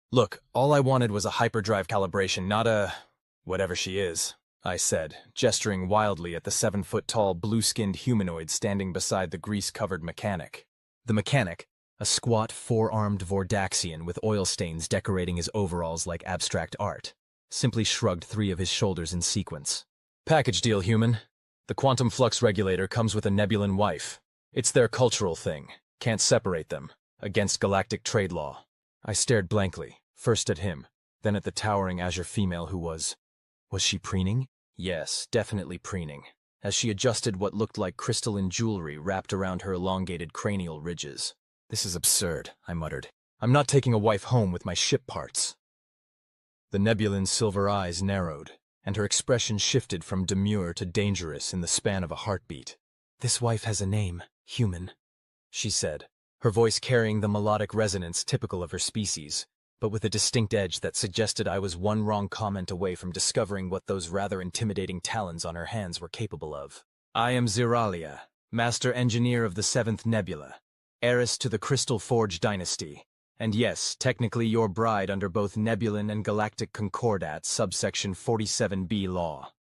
Look, all I wanted was a hyperdrive calibration, not a… whatever she is, I said, gesturing wildly at the 7-foot-tall, blue-skinned humanoid standing beside the grease-covered mechanic. The mechanic, a squat, four-armed Vordaxian with oil stains decorating his overalls like abstract art, simply shrugged 3 of his shoulders in sequence. Package deal, human. The quantum flux regulator comes with a Nebulan wife. It's their cultural thing. Can't separate them. Against galactic trade law. I stared blankly, first at him, then at the towering azure female who was she preening? Yes, definitely preening, as she adjusted what looked like crystalline jewelry wrapped around her elongated cranial ridges. This is absurd, I muttered. I'm not taking a wife home with my ship parts. The Nebulan's silver eyes narrowed, and her expression shifted from demure to dangerous in the span of a heartbeat. This wife has a name, human, she said, her voice carrying the melodic resonance typical of her species, but with a distinct edge that suggested I was one wrong comment away from discovering what those rather intimidating talons on her hands were capable of. I am Zeralia, Master Engineer of the 7th Nebula, heiress to the Crystal Forge dynasty, and yes, technically your bride under both Nebulan and Galactic Concordat subsection 47B law.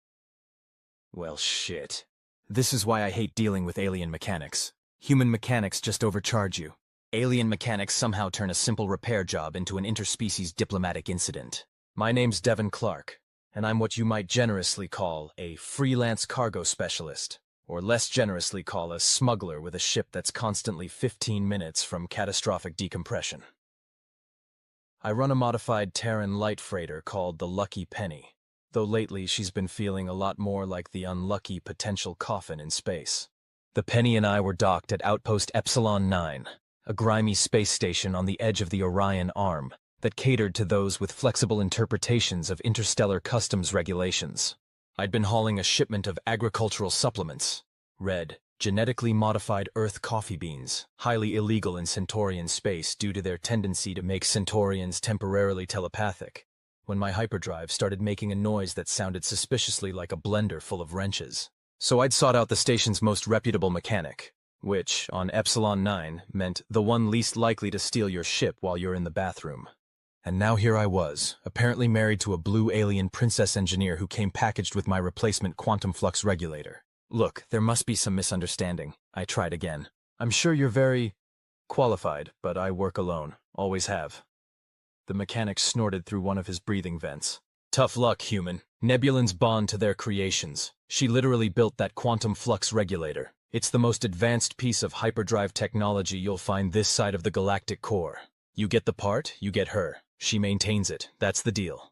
Well, shit. This is why I hate dealing with alien mechanics. Human mechanics just overcharge you. Alien mechanics somehow turn a simple repair job into an interspecies diplomatic incident. My name's Devin Clark, and I'm what you might generously call a freelance cargo specialist, or less generously call a smuggler with a ship that's constantly 15 minutes from catastrophic decompression. I run a modified Terran light freighter called the Lucky Penny, though lately she's been feeling a lot more like the unlucky potential coffin in space. The Penny and I were docked at Outpost Epsilon 9, a grimy space station on the edge of the Orion Arm that catered to those with flexible interpretations of interstellar customs regulations. I'd been hauling a shipment of agricultural supplements, red, genetically modified Earth coffee beans, highly illegal in Centaurian space due to their tendency to make Centaurians temporarily telepathic, when my hyperdrive started making a noise that sounded suspiciously like a blender full of wrenches. So I'd sought out the station's most reputable mechanic, which, on Epsilon 9, meant the one least likely to steal your ship while you're in the bathroom. And now here I was, apparently married to a blue alien princess engineer who came packaged with my replacement quantum flux regulator. Look, there must be some misunderstanding. I tried again. I'm sure you're very qualified, but I work alone. Always have. The mechanic snorted through one of his breathing vents. Tough luck, human. Nebulans bond to their creations. She literally built that quantum flux regulator. It's the most advanced piece of hyperdrive technology you'll find this side of the galactic core. You get the part, you get her. She maintains it. That's the deal.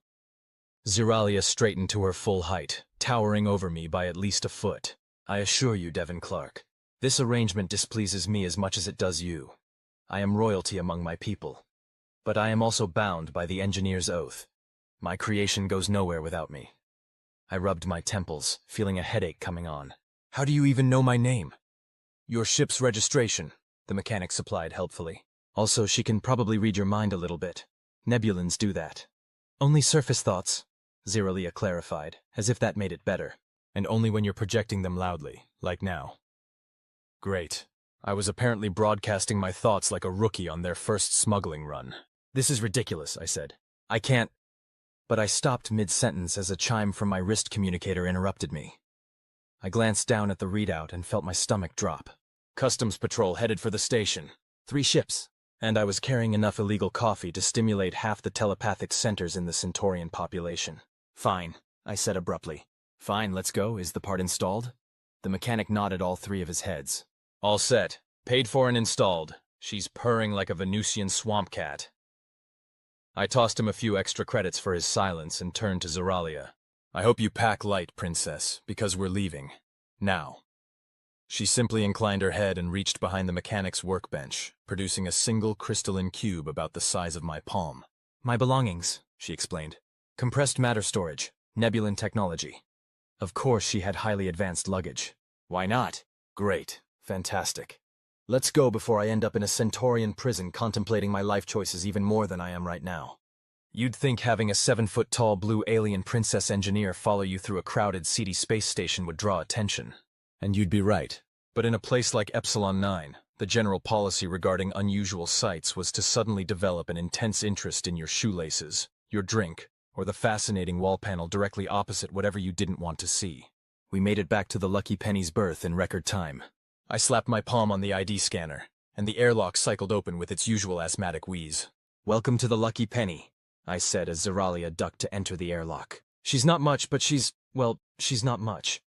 Zeralia straightened to her full height, towering over me by at least a foot. I assure you, Devin Clark, this arrangement displeases me as much as it does you. I am royalty among my people. But I am also bound by the engineer's oath. My creation goes nowhere without me. I rubbed my temples, feeling a headache coming on. How do you even know my name? Your ship's registration, the mechanic supplied helpfully. Also, she can probably read your mind a little bit. Nebulans do that. Only surface thoughts, Zeralia clarified, as if that made it better. And only when you're projecting them loudly, like now. Great. I was apparently broadcasting my thoughts like a rookie on their first smuggling run. This is ridiculous, I said. I can't… But I stopped mid-sentence as a chime from my wrist communicator interrupted me. I glanced down at the readout and felt my stomach drop. Customs patrol headed for the station. 3 ships. And I was carrying enough illegal coffee to stimulate half the telepathic centers in the Centaurian population. Fine, I said abruptly. Fine, let's go. Is the part installed? The mechanic nodded all 3 of his heads. All set. Paid for and installed. She's purring like a Venusian swamp cat. I tossed him a few extra credits for his silence and turned to Zeralia. I hope you pack light, Princess, because we're leaving. Now. She simply inclined her head and reached behind the mechanic's workbench, producing a single crystalline cube about the size of my palm. My belongings, she explained. Compressed matter storage, Nebulan technology. Of course she had highly advanced luggage. Why not? Great. Fantastic. Let's go before I end up in a Centaurian prison contemplating my life choices even more than I am right now. You'd think having a 7-foot-tall blue alien princess engineer follow you through a crowded, seedy space station would draw attention. And you'd be right. But in a place like Epsilon 9, The general policy regarding unusual sights was to suddenly develop an intense interest in your shoelaces, your drink, or the fascinating wall panel directly opposite whatever you didn't want to see. We made it back to the Lucky Penny's berth in record time. I slapped my palm on the ID scanner, and the airlock cycled open with its usual asthmatic wheeze. "Welcome to the Lucky Penny," I said as Zeralia ducked to enter the airlock. "She's not much, but she's not much."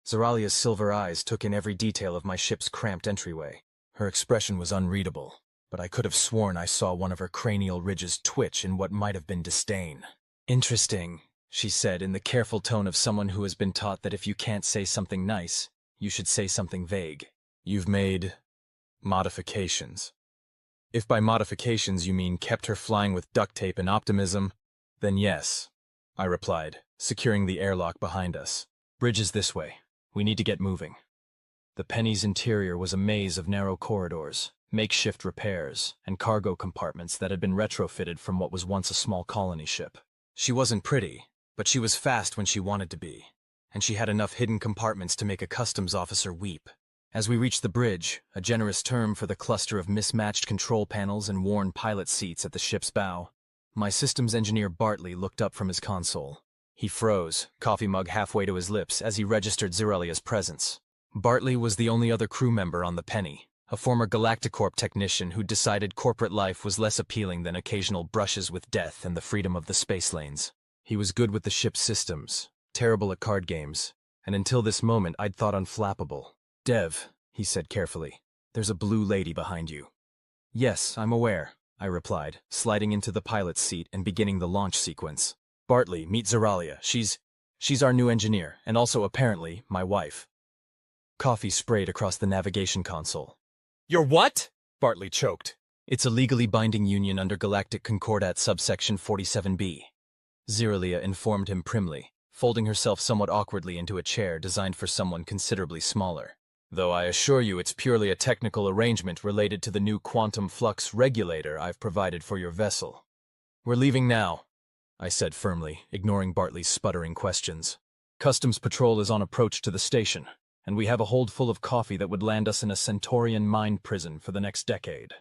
Zeralia's silver eyes took in every detail of my ship's cramped entryway. Her expression was unreadable, but I could have sworn I saw one of her cranial ridges twitch in what might have been disdain. "Interesting," she said in the careful tone of someone who has been taught that if you can't say something nice, you should say something vague. "You've made modifications. If by modifications you mean kept her flying with duct tape and optimism, then yes," I replied, securing the airlock behind us. "Bridge is this way. We need to get moving." The Penny's interior was a maze of narrow corridors, makeshift repairs, and cargo compartments that had been retrofitted from what was once a small colony ship. She wasn't pretty, but she was fast when she wanted to be, and she had enough hidden compartments to make a customs officer weep. As we reached the bridge, a generous term for the cluster of mismatched control panels and worn pilot seats at the ship's bow, my systems engineer Bartley looked up from his console. He froze, coffee mug halfway to his lips as he registered Zeralia's presence. Bartley was the only other crew member on the Penny, a former Galactic Corp technician who decided corporate life was less appealing than occasional brushes with death and the freedom of the space lanes. He was good with the ship's systems, terrible at card games, and until this moment I'd thought unflappable. "Dev," he said carefully, "there's a blue lady behind you." "Yes, I'm aware," I replied, sliding into the pilot's seat and beginning the launch sequence. "Bartley, meet Zeralia. She's our new engineer, and also, apparently, my wife." Coffee sprayed across the navigation console. "Your what?" Bartley choked. "It's a legally binding union under Galactic Concord subsection 47B. Zeralia informed him primly, folding herself somewhat awkwardly into a chair designed for someone considerably smaller. "Though I assure you it's purely a technical arrangement related to the new quantum flux regulator I've provided for your vessel." "We're leaving now," I said firmly, ignoring Bartley's sputtering questions. "Customs patrol is on approach to the station, and we have a hold full of coffee that would land us in a Centaurian mind prison for the next decade."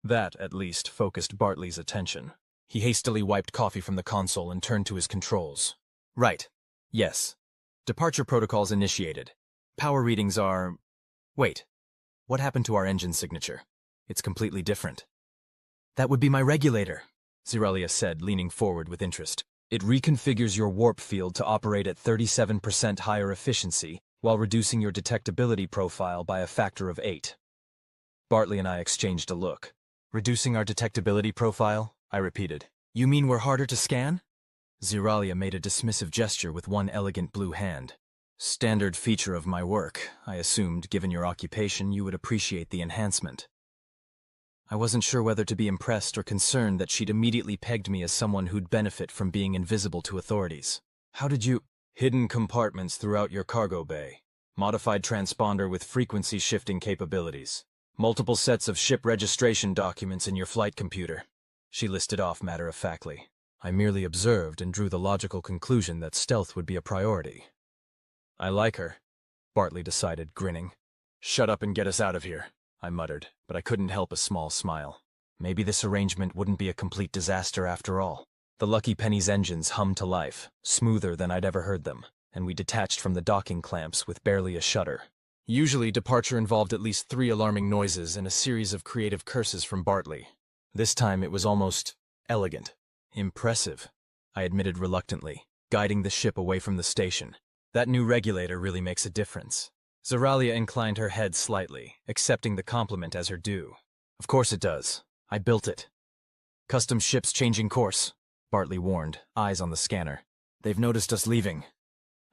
That, at least, focused Bartley's attention. He hastily wiped coffee from the console and turned to his controls. "Right. Yes. Departure protocols initiated. Power readings are... Wait. What happened to our engine signature? It's completely different." "That would be my regulator," Zeralia said, leaning forward with interest. "It reconfigures your warp field to operate at 37% higher efficiency while reducing your detectability profile by a factor of 8. Bartley and I exchanged a look. "Reducing our detectability profile?" I repeated. "You mean we're harder to scan?" Zeralia made a dismissive gesture with one elegant blue hand. "Standard feature of my work. I assumed, given your occupation, you would appreciate the enhancement." I wasn't sure whether to be impressed or concerned that she'd immediately pegged me as someone who'd benefit from being invisible to authorities. "How did you—" "Hidden compartments throughout your cargo bay. Modified transponder with frequency shifting capabilities. Multiple sets of ship registration documents in your flight computer." She listed off matter-of-factly. I merely observed and drew the logical conclusion that stealth would be a priority. "I like her," Bartley decided, grinning. "Shut up and get us out of here," I muttered, but I couldn't help a small smile. Maybe this arrangement wouldn't be a complete disaster after all. The Lucky Penny's engines hummed to life, smoother than I'd ever heard them, and we detached from the docking clamps with barely a shudder. Usually, departure involved at least 3 alarming noises and a series of creative curses from Bartley. This time it was almost elegant. "Impressive," I admitted reluctantly, guiding the ship away from the station. "That new regulator really makes a difference." Zeralia inclined her head slightly, accepting the compliment as her due. "Of course it does. I built it." "Customs ships changing course," Bartley warned, eyes on the scanner. "They've noticed us leaving."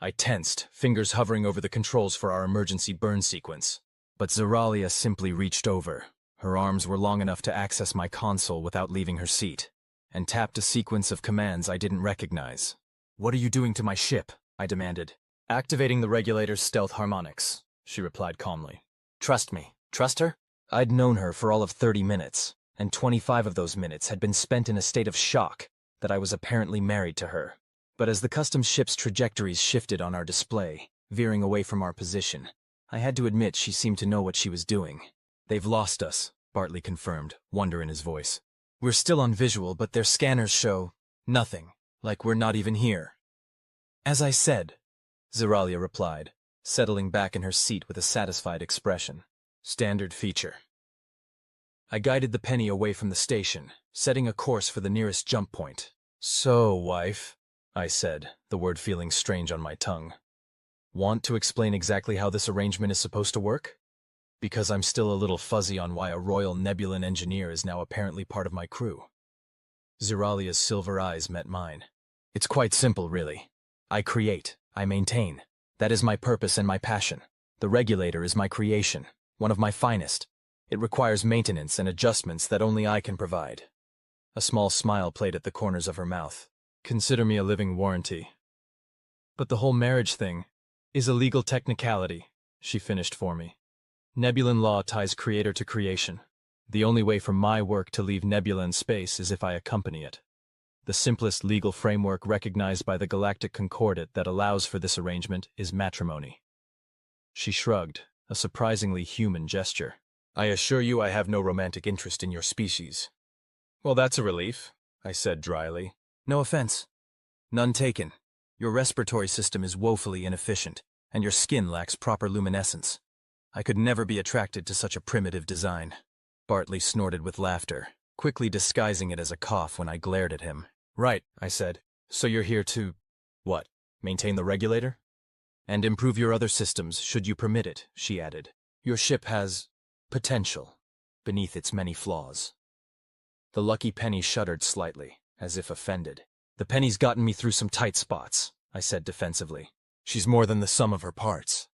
I tensed, fingers hovering over the controls for our emergency burn sequence. But Zeralia simply reached over. Her arms were long enough to access my console without leaving her seat, and tapped a sequence of commands I didn't recognize. "What are you doing to my ship?" I demanded. "Activating the regulator's stealth harmonics," she replied calmly. "Trust me." Trust her? I'd known her for all of 30 minutes, and 25 of those minutes had been spent in a state of shock that I was apparently married to her. But as the customs ship's trajectories shifted on our display, veering away from our position, I had to admit she seemed to know what she was doing. They've lost us, Bartley confirmed, wonder in his voice. We're still on visual, but their scanners show nothing, like we're not even here. As I said, Zeralia replied, settling back in her seat with a satisfied expression. Standard feature. I guided the penny away from the station, setting a course for the nearest jump point. So, wife, I said, the word feeling strange on my tongue. Want to explain exactly how this arrangement is supposed to work? Because I'm still a little fuzzy on why a Royal Nebulan engineer is now apparently part of my crew. Zeralia's silver eyes met mine. It's quite simple, really. I create, I maintain. That is my purpose and my passion. The regulator is my creation, one of my finest. It requires maintenance and adjustments that only I can provide. A small smile played at the corners of her mouth. Consider me a living warranty. But the whole marriage thing is a legal technicality, she finished for me. Nebulan law ties creator to creation. The only way for my work to leave Nebulan space is if I accompany it. The simplest legal framework recognized by the Galactic Concord that allows for this arrangement is matrimony. She shrugged, a surprisingly human gesture. I assure you I have no romantic interest in your species. Well, that's a relief, I said dryly. No offense. None taken. Your respiratory system is woefully inefficient, and your skin lacks proper luminescence. I could never be attracted to such a primitive design. Bartley snorted with laughter, quickly disguising it as a cough when I glared at him. Right, I said. So you're here to, what, maintain the regulator? And improve your other systems, should you permit it, she added. Your ship has potential beneath its many flaws. The lucky penny shuddered slightly, as if offended. The penny's gotten me through some tight spots, I said defensively. She's more than the sum of her parts.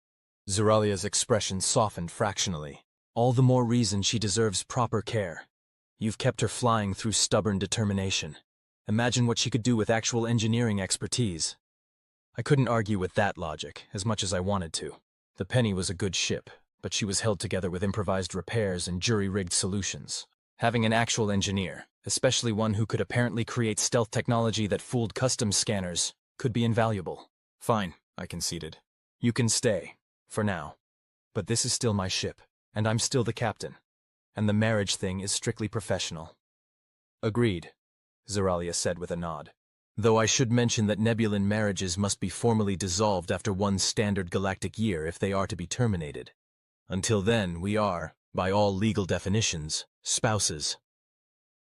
Zeralia's expression softened fractionally. All the more reason she deserves proper care. You've kept her flying through stubborn determination. Imagine what she could do with actual engineering expertise. I couldn't argue with that logic, as much as I wanted to. The penny was a good ship, but she was held together with improvised repairs and jury-rigged solutions. Having an actual engineer, especially one who could apparently create stealth technology that fooled customs scanners, could be invaluable. Fine, I conceded. You can stay, for now. But this is still my ship, and I'm still the captain. And the marriage thing is strictly professional. Agreed, Zeralia said with a nod. Though I should mention that Nebulan marriages must be formally dissolved after one standard galactic year if they are to be terminated. Until then, we are, by all legal definitions, spouses.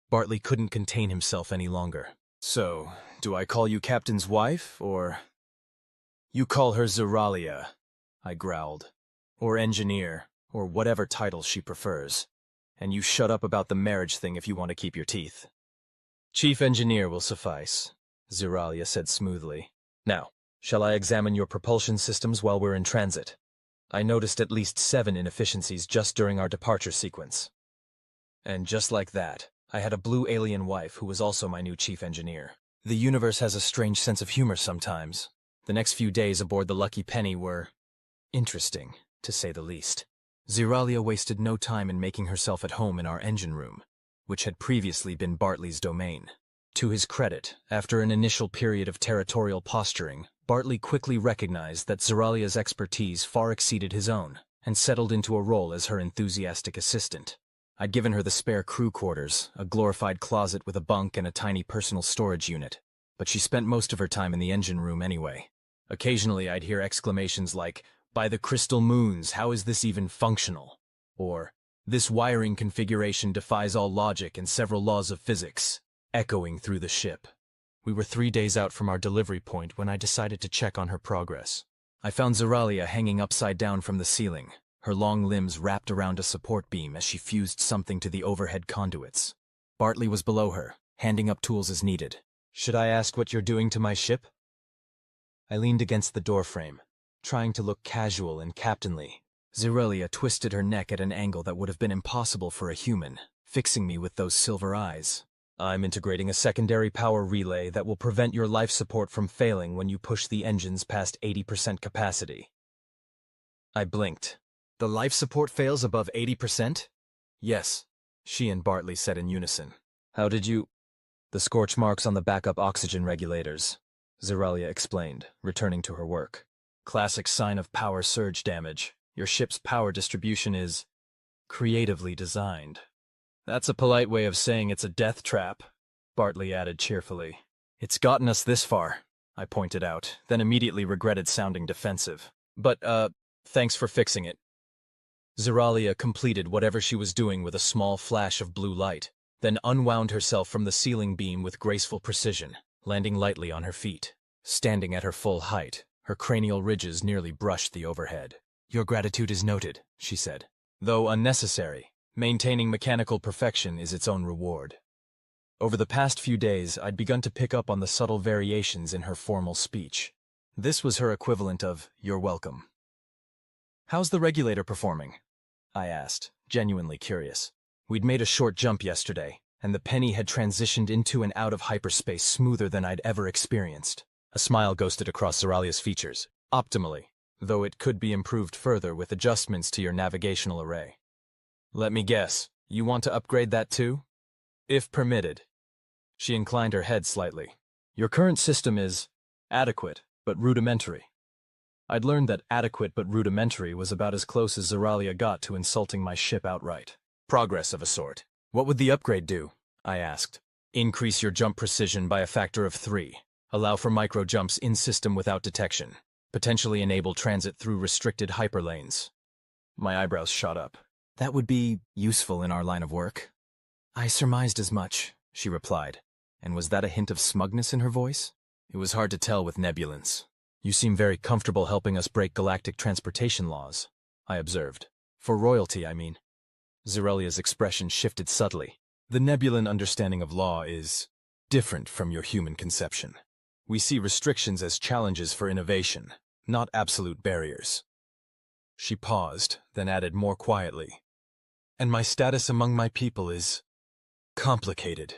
Bartley couldn't contain himself any longer. So, do I call you Captain's wife, or... You call her Zeralia, I growled. Or engineer, or whatever title she prefers. And you shut up about the marriage thing if you want to keep your teeth. Chief Engineer will suffice, Zeralia said smoothly. Now, shall I examine your propulsion systems while we're in transit? I noticed at least 7 inefficiencies just during our departure sequence. And just like that, I had a blue alien wife who was also my new chief engineer. The universe has a strange sense of humor sometimes. The next few days aboard the Lucky Penny were interesting, to say the least. Zeralia wasted no time in making herself at home in our engine room, which had previously been Bartley's domain. To his credit, after an initial period of territorial posturing, Bartley quickly recognized that Zeralia's expertise far exceeded his own, and settled into a role as her enthusiastic assistant. I'd given her the spare crew quarters, a glorified closet with a bunk and a tiny personal storage unit, but she spent most of her time in the engine room anyway. Occasionally I'd hear exclamations like, "By the crystal moons, how is this even functional?" Or, "This wiring configuration defies all logic and several laws of physics," echoing through the ship. We were 3 days out from our delivery point when I decided to check on her progress. I found Zeralia hanging upside down from the ceiling, her long limbs wrapped around a support beam as she fused something to the overhead conduits. Bartley was below her, handing up tools as needed. "Should I ask what you're doing to my ship?" I leaned against the doorframe, trying to look casual and captainly. Zeralia twisted her neck at an angle that would have been impossible for a human, fixing me with those silver eyes. "I'm integrating a secondary power relay that will prevent your life support from failing when you push the engines past 80% capacity." I blinked. "The life support fails above 80%? "Yes," she and Bartley said in unison. "How did you—" "The scorch marks on the backup oxygen regulators," Zeralia explained, returning to her work. "Classic sign of power surge damage. Your ship's power distribution is Creatively designed. That's a polite way of saying it's a death trap, Bartley added cheerfully. It's gotten us this far, I pointed out, then immediately regretted sounding defensive. But, thanks for fixing it. Zeralia completed whatever she was doing with a small flash of blue light, then unwound herself from the ceiling beam with graceful precision, landing lightly on her feet. Standing at her full height, her cranial ridges nearly brushed the overhead. Your gratitude is noted, she said. Though unnecessary, maintaining mechanical perfection is its own reward. Over the past few days, I'd begun to pick up on the subtle variations in her formal speech. This was her equivalent of, "You're welcome." How's the regulator performing? I asked, genuinely curious. We'd made a short jump yesterday, and the penny had transitioned into and out of hyperspace smoother than I'd ever experienced. A smile ghosted across Zeralia's features. Optimally, though it could be improved further with adjustments to your navigational array. Let me guess, you want to upgrade that too? If permitted. She inclined her head slightly. Your current system is adequate, but rudimentary. I'd learned that adequate but rudimentary was about as close as Zeralia got to insulting my ship outright. Progress of a sort. What would the upgrade do? I asked. Increase your jump precision by a factor of 3. Allow for micro jumps in-system without detection. Potentially enable transit through restricted hyperlanes. My eyebrows shot up. That would be useful in our line of work. I surmised as much, she replied. And was that a hint of smugness in her voice? It was hard to tell with nebulance. You seem very comfortable helping us break galactic transportation laws, I observed. For royalty, I mean. Zeralia's expression shifted subtly. The nebulan understanding of law is different from your human conception. We see restrictions as challenges for innovation, not absolute barriers. She paused, then added more quietly. And my status among my people is complicated.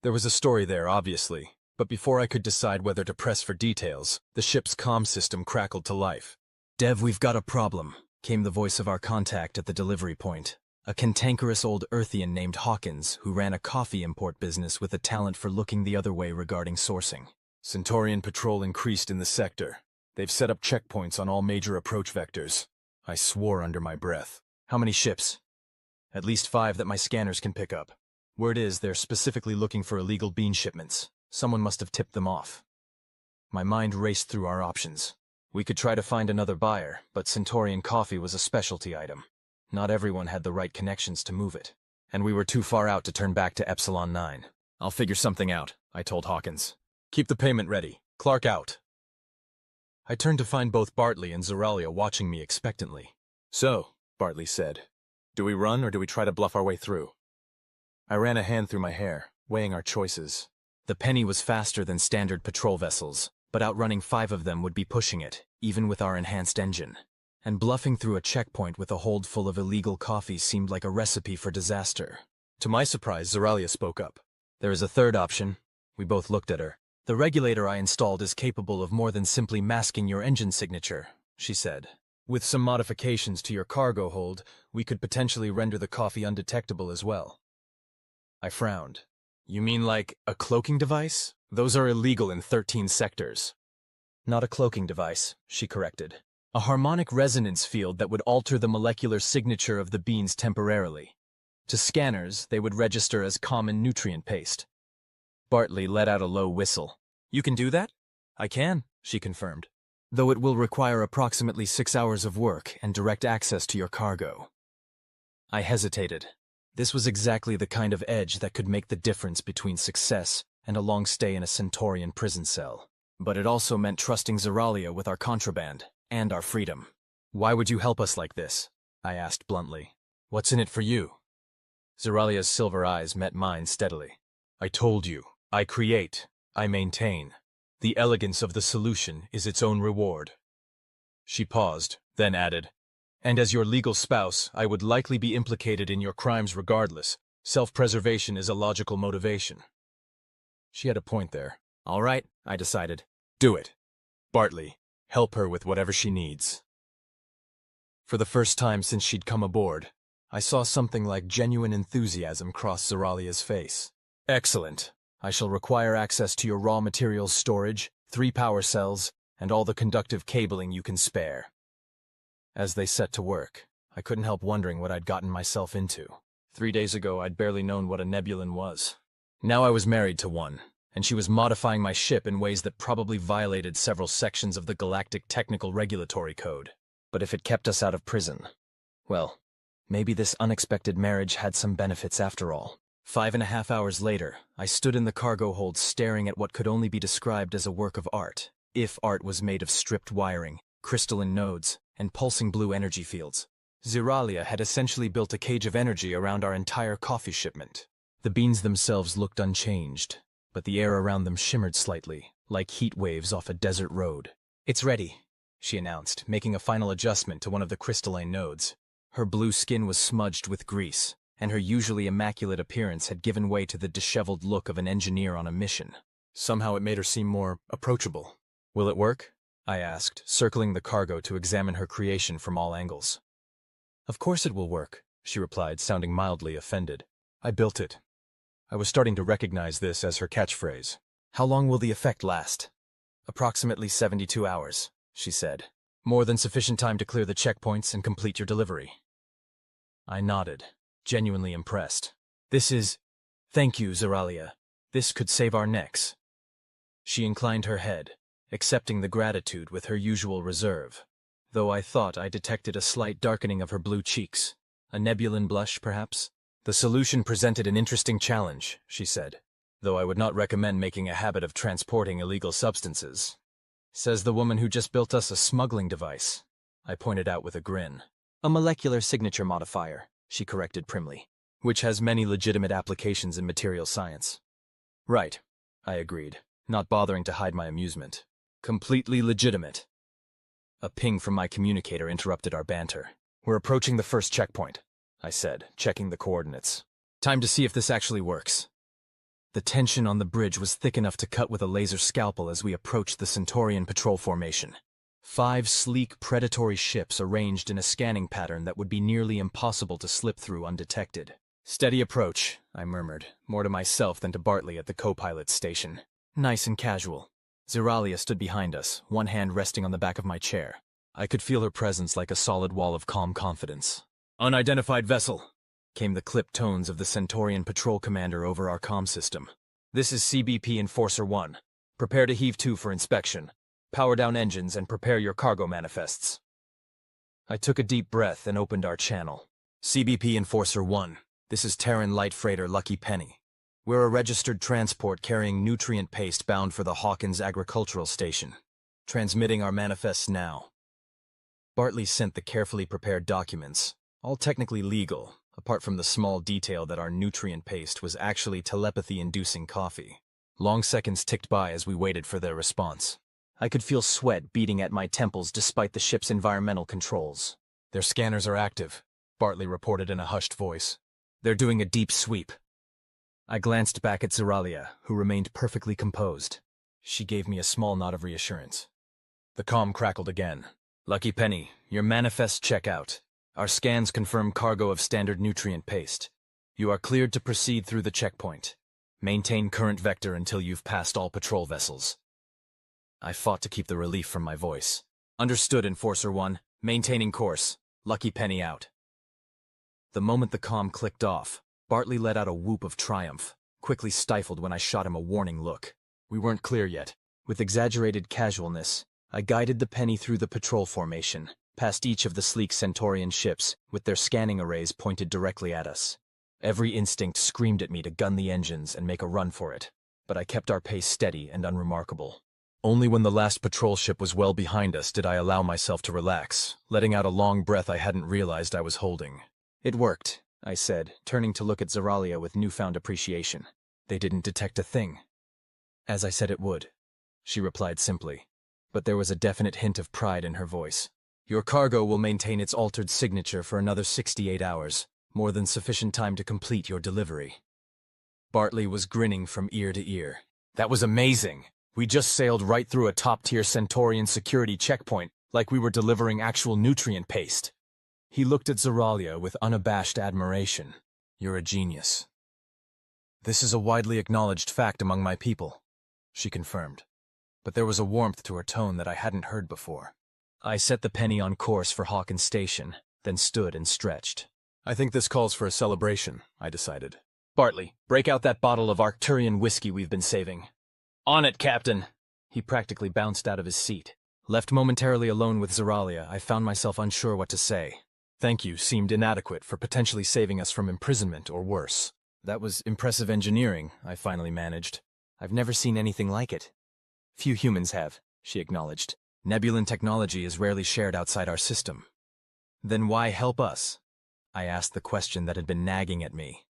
There was a story there, obviously, but before I could decide whether to press for details, the ship's comm system crackled to life. Dev, we've got a problem, came the voice of our contact at the delivery point. A cantankerous old Earthian named Hawkins, who ran a coffee import business with a talent for looking the other way regarding sourcing. Centaurian patrol increased in the sector. They've set up checkpoints on all major approach vectors. I swore under my breath. How many ships? At least 5 that my scanners can pick up. Word is they're specifically looking for illegal bean shipments. Someone must have tipped them off. My mind raced through our options. We could try to find another buyer, but Centaurian coffee was a specialty item. Not everyone had the right connections to move it. And we were too far out to turn back to Epsilon 9. I'll figure something out, I told Hawkins. Keep the payment ready. Clark out. I turned to find both Bartley and Zeralia watching me expectantly. So, Bartley said, do we run or do we try to bluff our way through? I ran a hand through my hair, weighing our choices. The penny was faster than standard patrol vessels, but outrunning 5 of them would be pushing it, even with our enhanced engine. And bluffing through a checkpoint with a hold full of illegal coffee seemed like a recipe for disaster. To my surprise, Zeralia spoke up. There is a third option. We both looked at her. The regulator I installed is capable of more than simply masking your engine signature, she said. With some modifications to your cargo hold, we could potentially render the coffee undetectable as well. I frowned. You mean like a cloaking device? Those are illegal in 13 sectors. Not a cloaking device, she corrected. A harmonic resonance field that would alter the molecular signature of the beans temporarily. To scanners, they would register as common nutrient paste. Bartley let out a low whistle. You can do that? I can, she confirmed. Though it will require approximately 6 hours of work and direct access to your cargo. I hesitated. This was exactly the kind of edge that could make the difference between success and a long stay in a Centaurian prison cell. But it also meant trusting Zeralia with our contraband and our freedom. Why would you help us like this? I asked bluntly. What's in it for you? Zeralia's silver eyes met mine steadily. I told you, I create, I maintain. The elegance of the solution is its own reward. She paused, then added, and as your legal spouse, I would likely be implicated in your crimes regardless. Self-preservation is a logical motivation. She had a point there. All right, I decided. Do it. Bartley, help her with whatever she needs. For the first time since she'd come aboard, I saw something like genuine enthusiasm cross Zeralia's face. Excellent. I shall require access to your raw materials storage, 3 power cells, and all the conductive cabling you can spare. As they set to work, I couldn't help wondering what I'd gotten myself into. 3 days ago, I'd barely known what a nebulan was. Now I was married to one, and she was modifying my ship in ways that probably violated several sections of the Galactic Technical Regulatory Code. But if it kept us out of prison, well, maybe this unexpected marriage had some benefits after all. 5.5 hours later, I stood in the cargo hold staring at what could only be described as a work of art, if art was made of stripped wiring, crystalline nodes, and pulsing blue energy fields. Zeralia had essentially built a cage of energy around our entire coffee shipment. The beans themselves looked unchanged, but the air around them shimmered slightly, like heat waves off a desert road. "It's ready," she announced, making a final adjustment to one of the crystalline nodes. Her blue skin was smudged with grease, and her usually immaculate appearance had given way to the disheveled look of an engineer on a mission. Somehow it made her seem more approachable. "Will it work?" I asked, circling the cargo to examine her creation from all angles. "Of course it will work," she replied, sounding mildly offended. "I built it." I was starting to recognize this as her catchphrase. "How long will the effect last?" "Approximately 72 hours, she said. "More than sufficient time to clear the checkpoints and complete your delivery." I nodded, genuinely impressed. Thank you, Zeralia. This could save our necks." She inclined her head, accepting the gratitude with her usual reserve, though I thought I detected a slight darkening of her blue cheeks. A nebulan blush, perhaps? "The solution presented an interesting challenge," she said, "though I would not recommend making a habit of transporting illegal substances." "Says the woman who just built us a smuggling device," I pointed out with a grin. "A molecular signature modifier," she corrected primly, "which has many legitimate applications in material science." "Right," I agreed, not bothering to hide my amusement. "Completely legitimate." A ping from my communicator interrupted our banter. "We're approaching the first checkpoint," I said, checking the coordinates. "Time to see if this actually works." The tension on the bridge was thick enough to cut with a laser scalpel as we approached the Centaurian patrol formation. 5 sleek, predatory ships arranged in a scanning pattern that would be nearly impossible to slip through undetected. "Steady approach," I murmured, more to myself than to Bartley at the co-pilot's station. "Nice and casual." Zeralia stood behind us, one hand resting on the back of my chair. I could feel her presence like a solid wall of calm confidence. "Unidentified vessel," came the clipped tones of the Centaurian patrol commander over our comm system. "This is CBP Enforcer 1. Prepare to heave to for inspection. Power down engines and prepare your cargo manifests." I took a deep breath and opened our channel. "CBP Enforcer 1. This is Terran light freighter Lucky Penny. We're a registered transport carrying nutrient paste bound for the Hawkins Agricultural Station. Transmitting our manifests now." Bartley sent the carefully prepared documents, all technically legal, apart from the small detail that our nutrient paste was actually telepathy-inducing coffee. Long seconds ticked by as we waited for their response. I could feel sweat beating at my temples despite the ship's environmental controls. "Their scanners are active," Bartley reported in a hushed voice. "They're doing a deep sweep." I glanced back at Zeralia, who remained perfectly composed. She gave me a small nod of reassurance. The comm crackled again. "Lucky Penny, your manifests check out. Our scans confirm cargo of standard nutrient paste. You are cleared to proceed through the checkpoint. Maintain current vector until you've passed all patrol vessels." I fought to keep the relief from my voice. "Understood, Enforcer 1. Maintaining course. Lucky Penny out." The moment the comm clicked off, Bartley let out a whoop of triumph, quickly stifled when I shot him a warning look. We weren't clear yet. With exaggerated casualness, I guided the Penny through the patrol formation, past each of the sleek Centaurian ships, with their scanning arrays pointed directly at us. Every instinct screamed at me to gun the engines and make a run for it, but I kept our pace steady and unremarkable. Only when the last patrol ship was well behind us did I allow myself to relax, letting out a long breath I hadn't realized I was holding. "It worked," I said, turning to look at Zeralia with newfound appreciation. "They didn't detect a thing." "As I said it would," she replied simply, but there was a definite hint of pride in her voice. "Your cargo will maintain its altered signature for another 68 hours, more than sufficient time to complete your delivery." Bartley was grinning from ear to ear. "That was amazing! We just sailed right through a top-tier Centaurian security checkpoint, like we were delivering actual nutrient paste." He looked at Zeralia with unabashed admiration. "You're a genius." "This is a widely acknowledged fact among my people," she confirmed, but there was a warmth to her tone that I hadn't heard before. I set the Penny on course for Hawkins Station, then stood and stretched. I think this calls for a celebration, I decided. Bartley, break out that bottle of Arcturian whiskey we've been saving. On it, Captain! He practically bounced out of his seat. Left momentarily alone with Zeralia, I found myself unsure what to say. Thank you seemed inadequate for potentially saving us from imprisonment or worse. That was impressive engineering, I finally managed. I've never seen anything like it. Few humans have, she acknowledged. Nebulan technology is rarely shared outside our system. Then why help us? I asked the question that had been nagging at me.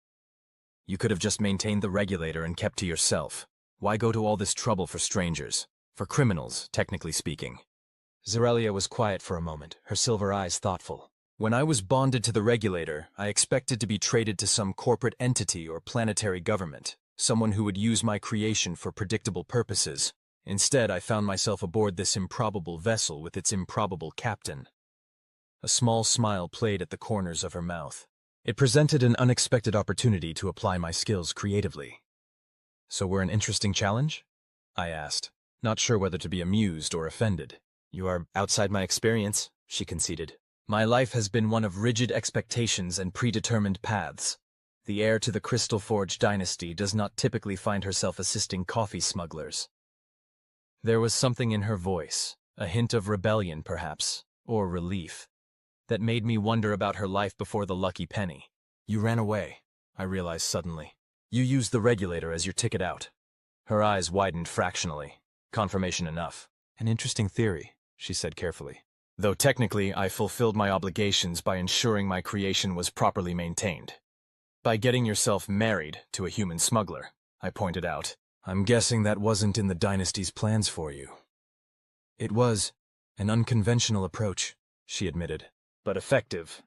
You could have just maintained the regulator and kept to yourself. Why go to all this trouble for strangers? For criminals, technically speaking. Zeralia was quiet for a moment, her silver eyes thoughtful. When I was bonded to the regulator, I expected to be traded to some corporate entity or planetary government, someone who would use my creation for predictable purposes. Instead, I found myself aboard this improbable vessel with its improbable captain. A small smile played at the corners of her mouth. It presented an unexpected opportunity to apply my skills creatively. So we're an interesting challenge? I asked, not sure whether to be amused or offended. You are outside my experience, she conceded. My life has been one of rigid expectations and predetermined paths. The heir to the Crystal Forge dynasty does not typically find herself assisting coffee smugglers. There was something in her voice, a hint of rebellion perhaps, or relief, that made me wonder about her life before the lucky penny. You ran away, I realized suddenly. You used the regulator as your ticket out. Her eyes widened fractionally. Confirmation enough. An interesting theory, she said carefully. Though technically I fulfilled my obligations by ensuring my creation was properly maintained. By getting yourself married to a human smuggler, I pointed out. I'm guessing that wasn't in the dynasty's plans for you. It was an unconventional approach, she admitted, but effective.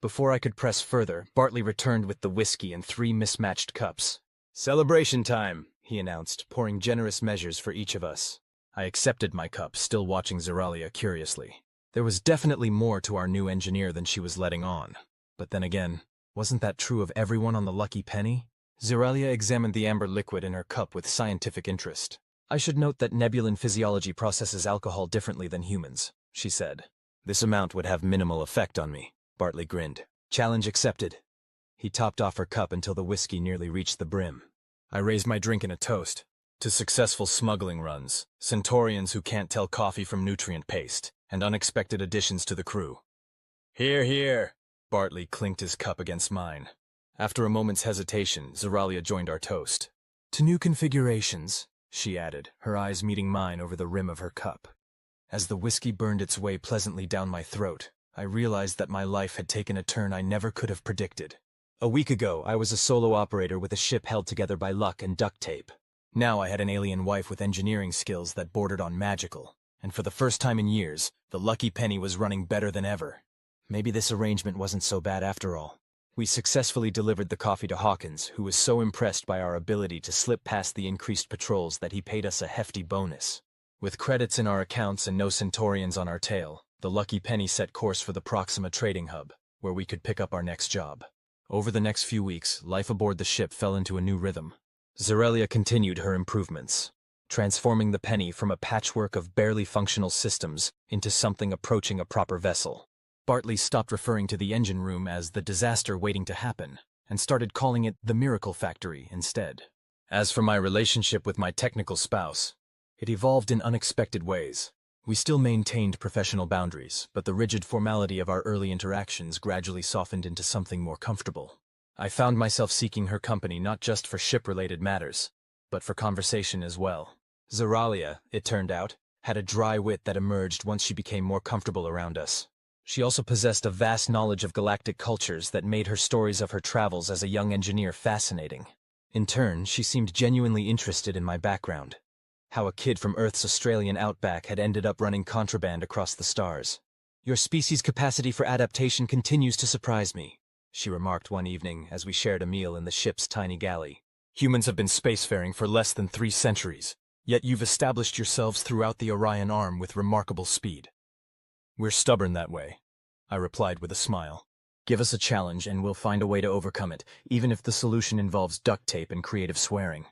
Before I could press further, Bartley returned with the whiskey and 3 mismatched cups. Celebration time, he announced, pouring generous measures for each of us. I accepted my cup, still watching Zeralia curiously. There was definitely more to our new engineer than she was letting on. But then again, wasn't that true of everyone on the Lucky Penny? Zeralia examined the amber liquid in her cup with scientific interest. I should note that Nebulan physiology processes alcohol differently than humans, she said. This amount would have minimal effect on me, Bartley grinned. Challenge accepted. He topped off her cup until the whiskey nearly reached the brim. I raised my drink in a toast. To successful smuggling runs, Centaurians who can't tell coffee from nutrient paste, and unexpected additions to the crew. Hear, hear! Bartley clinked his cup against mine. After a moment's hesitation, Zeralia joined our toast. To new configurations, she added, her eyes meeting mine over the rim of her cup. As the whiskey burned its way pleasantly down my throat, I realized that my life had taken a turn I never could have predicted. A week ago, I was a solo operator with a ship held together by luck and duct tape. Now I had an alien wife with engineering skills that bordered on magical, and for the first time in years, the Lucky Penny was running better than ever. Maybe this arrangement wasn't so bad after all. We successfully delivered the coffee to Hawkins, who was so impressed by our ability to slip past the increased patrols that he paid us a hefty bonus. With credits in our accounts and no Centaurians on our tail, the Lucky Penny set course for the Proxima trading hub, where we could pick up our next job. Over the next few weeks, life aboard the ship fell into a new rhythm. Zeralia continued her improvements, transforming the Penny from a patchwork of barely functional systems into something approaching a proper vessel. Bartley stopped referring to the engine room as the disaster waiting to happen, and started calling it the Miracle Factory instead. As for my relationship with my technical spouse, it evolved in unexpected ways. We still maintained professional boundaries, but the rigid formality of our early interactions gradually softened into something more comfortable. I found myself seeking her company not just for ship-related matters, but for conversation as well. Zeralia, it turned out, had a dry wit that emerged once she became more comfortable around us. She also possessed a vast knowledge of galactic cultures that made her stories of her travels as a young engineer fascinating. In turn, she seemed genuinely interested in my background. How a kid from Earth's Australian outback had ended up running contraband across the stars. Your species' capacity for adaptation continues to surprise me, she remarked one evening as we shared a meal in the ship's tiny galley. Humans have been spacefaring for less than 3 centuries, yet you've established yourselves throughout the Orion Arm with remarkable speed. We're stubborn that way, I replied with a smile. Give us a challenge and we'll find a way to overcome it, even if the solution involves duct tape and creative swearing.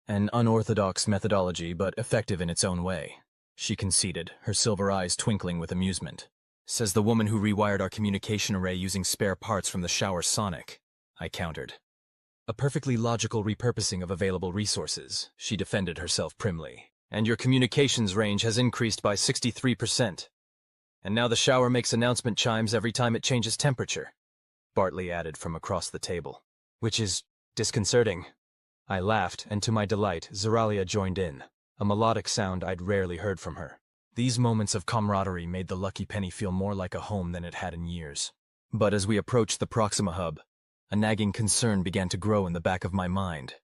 An unorthodox methodology, but effective in its own way, she conceded, her silver eyes twinkling with amusement. Says the woman who rewired our communication array using spare parts from the shower sonic, I countered. A perfectly logical repurposing of available resources, she defended herself primly. And your communications range has increased by 63%. And now the shower makes announcement chimes every time it changes temperature, Bartley added from across the table. Which is disconcerting. I laughed, and to my delight, Zeralia joined in, a melodic sound I'd rarely heard from her. These moments of camaraderie made the Lucky Penny feel more like a home than it had in years. But as we approached the Proxima hub, a nagging concern began to grow in the back of my mind.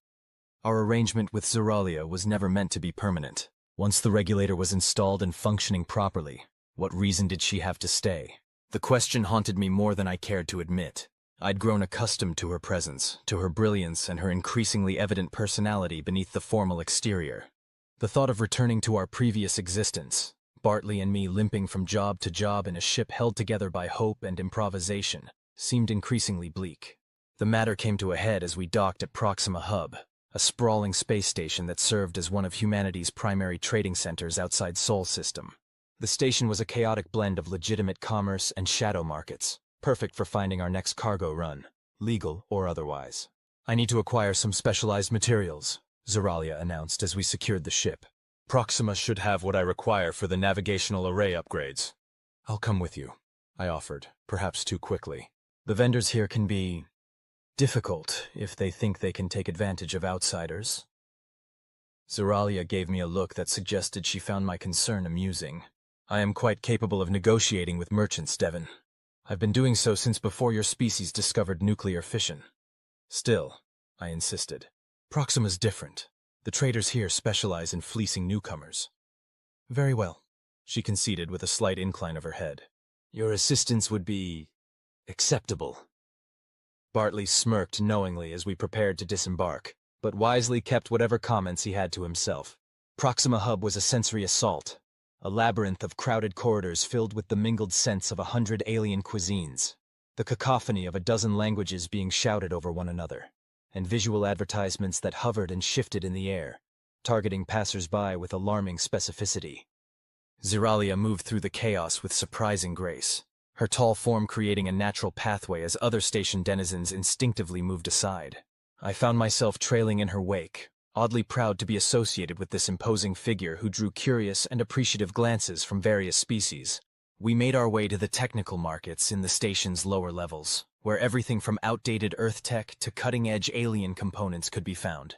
Our arrangement with Zeralia was never meant to be permanent. Once the regulator was installed and functioning properly, what reason did she have to stay? The question haunted me more than I cared to admit. I'd grown accustomed to her presence, to her brilliance and her increasingly evident personality beneath the formal exterior. The thought of returning to our previous existence, Bartley and me limping from job to job in a ship held together by hope and improvisation, seemed increasingly bleak. The matter came to a head as we docked at Proxima Hub, a sprawling space station that served as one of humanity's primary trading centers outside Sol System. The station was a chaotic blend of legitimate commerce and shadow markets, perfect for finding our next cargo run, legal or otherwise. I need to acquire some specialized materials, Zeralia announced as we secured the ship. Proxima should have what I require for the navigational array upgrades. I'll come with you, I offered, perhaps too quickly. The vendors here can be difficult if they think they can take advantage of outsiders. Zeralia gave me a look that suggested she found my concern amusing. I am quite capable of negotiating with merchants, Devon. I've been doing so since before your species discovered nuclear fission. Still, I insisted, Proxima's different. The traders here specialize in fleecing newcomers. Very well, she conceded with a slight incline of her head. Your assistance would be acceptable. Bartley smirked knowingly as we prepared to disembark, but wisely kept whatever comments he had to himself. Proxima Hub was a sensory assault, a labyrinth of crowded corridors filled with the mingled scents of 100 alien cuisines, the cacophony of a dozen languages being shouted over one another, and visual advertisements that hovered and shifted in the air, targeting passers-by with alarming specificity. Zeralia moved through the chaos with surprising grace, her tall form creating a natural pathway as other station denizens instinctively moved aside. I found myself trailing in her wake, oddly proud to be associated with this imposing figure who drew curious and appreciative glances from various species. We made our way to the technical markets in the station's lower levels, where everything from outdated Earth tech to cutting-edge alien components could be found,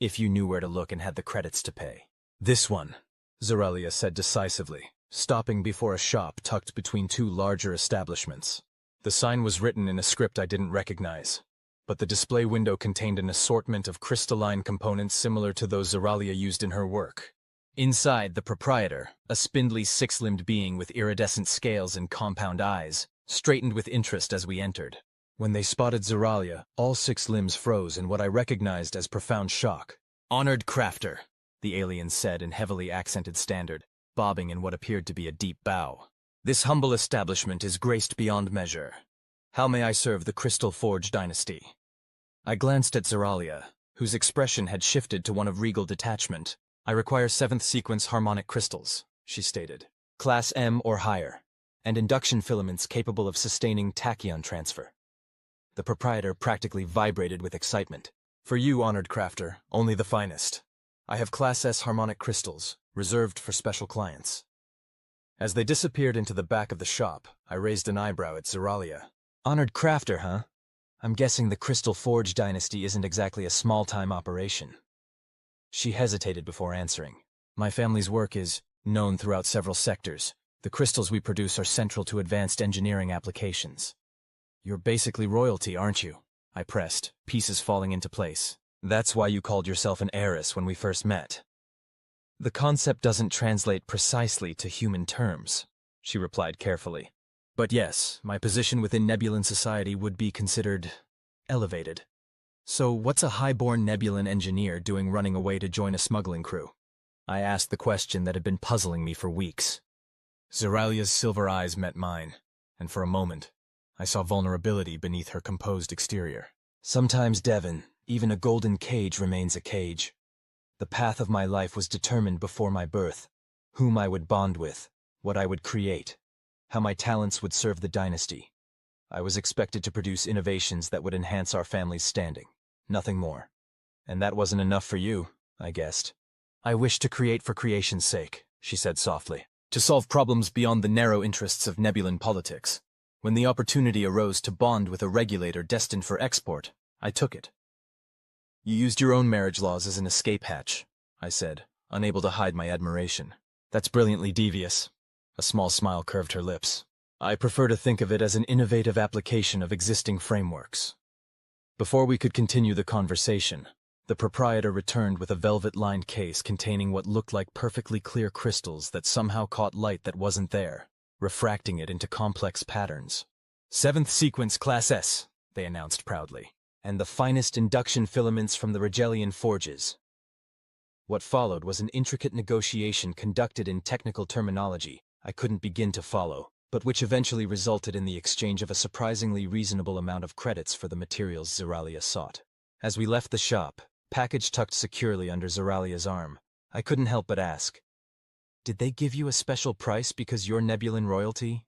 if you knew where to look and had the credits to pay. This one, Zeralia said decisively, stopping before a shop tucked between two larger establishments. The sign was written in a script I didn't recognize, but the display window contained an assortment of crystalline components similar to those Zeralia used in her work. Inside, the proprietor, a spindly six-limbed being with iridescent scales and compound eyes, straightened with interest as we entered. When they spotted Zeralia, all 6 limbs froze in what I recognized as profound shock. "Honored crafter," the alien said in heavily accented standard, bobbing in what appeared to be a deep bow. "This humble establishment is graced beyond measure. How may I serve the Crystal Forge dynasty?" I glanced at Zeralia, whose expression had shifted to one of regal detachment. "I require 7th sequence harmonic crystals," she stated. "Class M or higher, and induction filaments capable of sustaining tachyon transfer." The proprietor practically vibrated with excitement. "For you, honored crafter, only the finest. I have Class S harmonic crystals, reserved for special clients." As they disappeared into the back of the shop, I raised an eyebrow at Zeralia. "Honored crafter, huh? I'm guessing the Crystal Forge dynasty isn't exactly a small-time operation." She hesitated before answering. "My family's work is known throughout several sectors. The crystals we produce are central to advanced engineering applications." "You're basically royalty, aren't you?" I pressed, pieces falling into place. "That's why you called yourself an heiress when we first met." "The concept doesn't translate precisely to human terms," she replied carefully. "But yes, my position within Nebulan society would be considered elevated." "So what's a high-born Nebulan engineer doing running away to join a smuggling crew?" I asked the question that had been puzzling me for weeks. Zeralia's silver eyes met mine, and for a moment, I saw vulnerability beneath her composed exterior. "Sometimes, Devon, even a golden cage remains a cage. The path of my life was determined before my birth, whom I would bond with, what I would create. how my talents would serve the dynasty. I was expected to produce innovations that would enhance our family's standing. Nothing more. And that wasn't enough for you, I guessed. I wish to create for creation's sake, she said softly, to solve problems beyond the narrow interests of Nebulan politics. When the opportunity arose to bond with a regulator destined for export, I took it. You used your own marriage laws as an escape hatch, I said, unable to hide my admiration. That's brilliantly devious. A small smile curved her lips. I prefer to think of it as an innovative application of existing frameworks. Before we could continue the conversation, the proprietor returned with a velvet-lined case containing what looked like perfectly clear crystals that somehow caught light that wasn't there, refracting it into complex patterns. "Seventh sequence, Class S," they announced proudly, "and the finest induction filaments from the Regelian forges." What followed was an intricate negotiation conducted in technical terminology I couldn't begin to follow, but which eventually resulted in the exchange of a surprisingly reasonable amount of credits for the materials Zeralia sought. As we left the shop, package tucked securely under Zeralia's arm, I couldn't help but ask, "Did they give you a special price because you're Nebulan royalty?"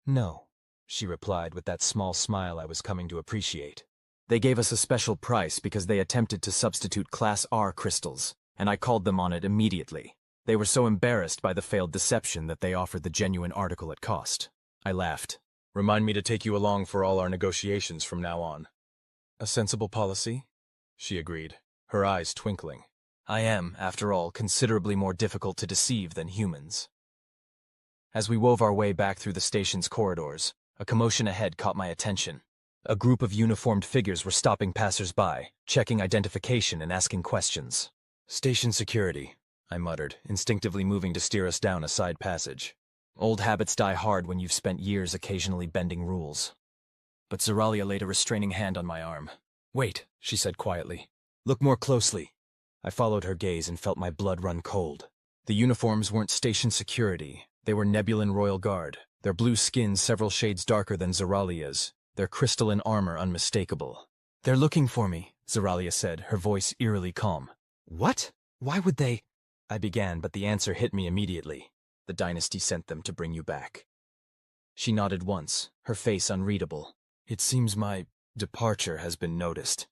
"No," she replied with that small smile I was coming to appreciate. "They gave us a special price because they attempted to substitute Class R crystals, and I called them on it immediately. They were so embarrassed by the failed deception that they offered the genuine article at cost." I laughed. "Remind me to take you along for all our negotiations from now on." "A sensible policy," she agreed, her eyes twinkling. "I am, after all, considerably more difficult to deceive than humans." As we wove our way back through the station's corridors, a commotion ahead caught my attention. A group of uniformed figures were stopping passers-by, checking identification and asking questions. "Station security," I muttered, instinctively moving to steer us down a side passage. Old habits die hard when you've spent years occasionally bending rules. But Zeralia laid a restraining hand on my arm. "Wait," she said quietly. "Look more closely." I followed her gaze and felt my blood run cold. The uniforms weren't station security. They were Nebulan Royal Guard, their blue skin several shades darker than Zeralia's, their crystalline armor unmistakable. "They're looking for me," Zeralia said, her voice eerily calm. "What? Why would they—" I began, but the answer hit me immediately. "The dynasty sent them to bring you back." She nodded once, her face unreadable. "It seems my departure has been noticed."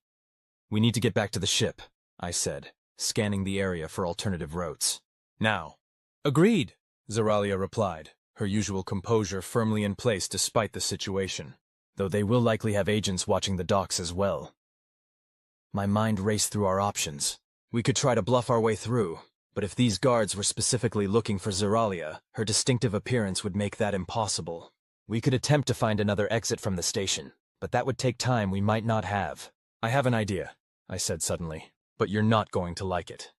"We need to get back to the ship," I said, scanning the area for alternative routes. "Now." "Agreed," Zeralia replied, her usual composure firmly in place despite the situation, though they will likely have agents watching the docks as well. My mind raced through our options. We could try to bluff our way through, but if these guards were specifically looking for Zeralia, her distinctive appearance would make that impossible. We could attempt to find another exit from the station, but that would take time we might not have. "I have an idea," I said suddenly, "but you're not going to like it."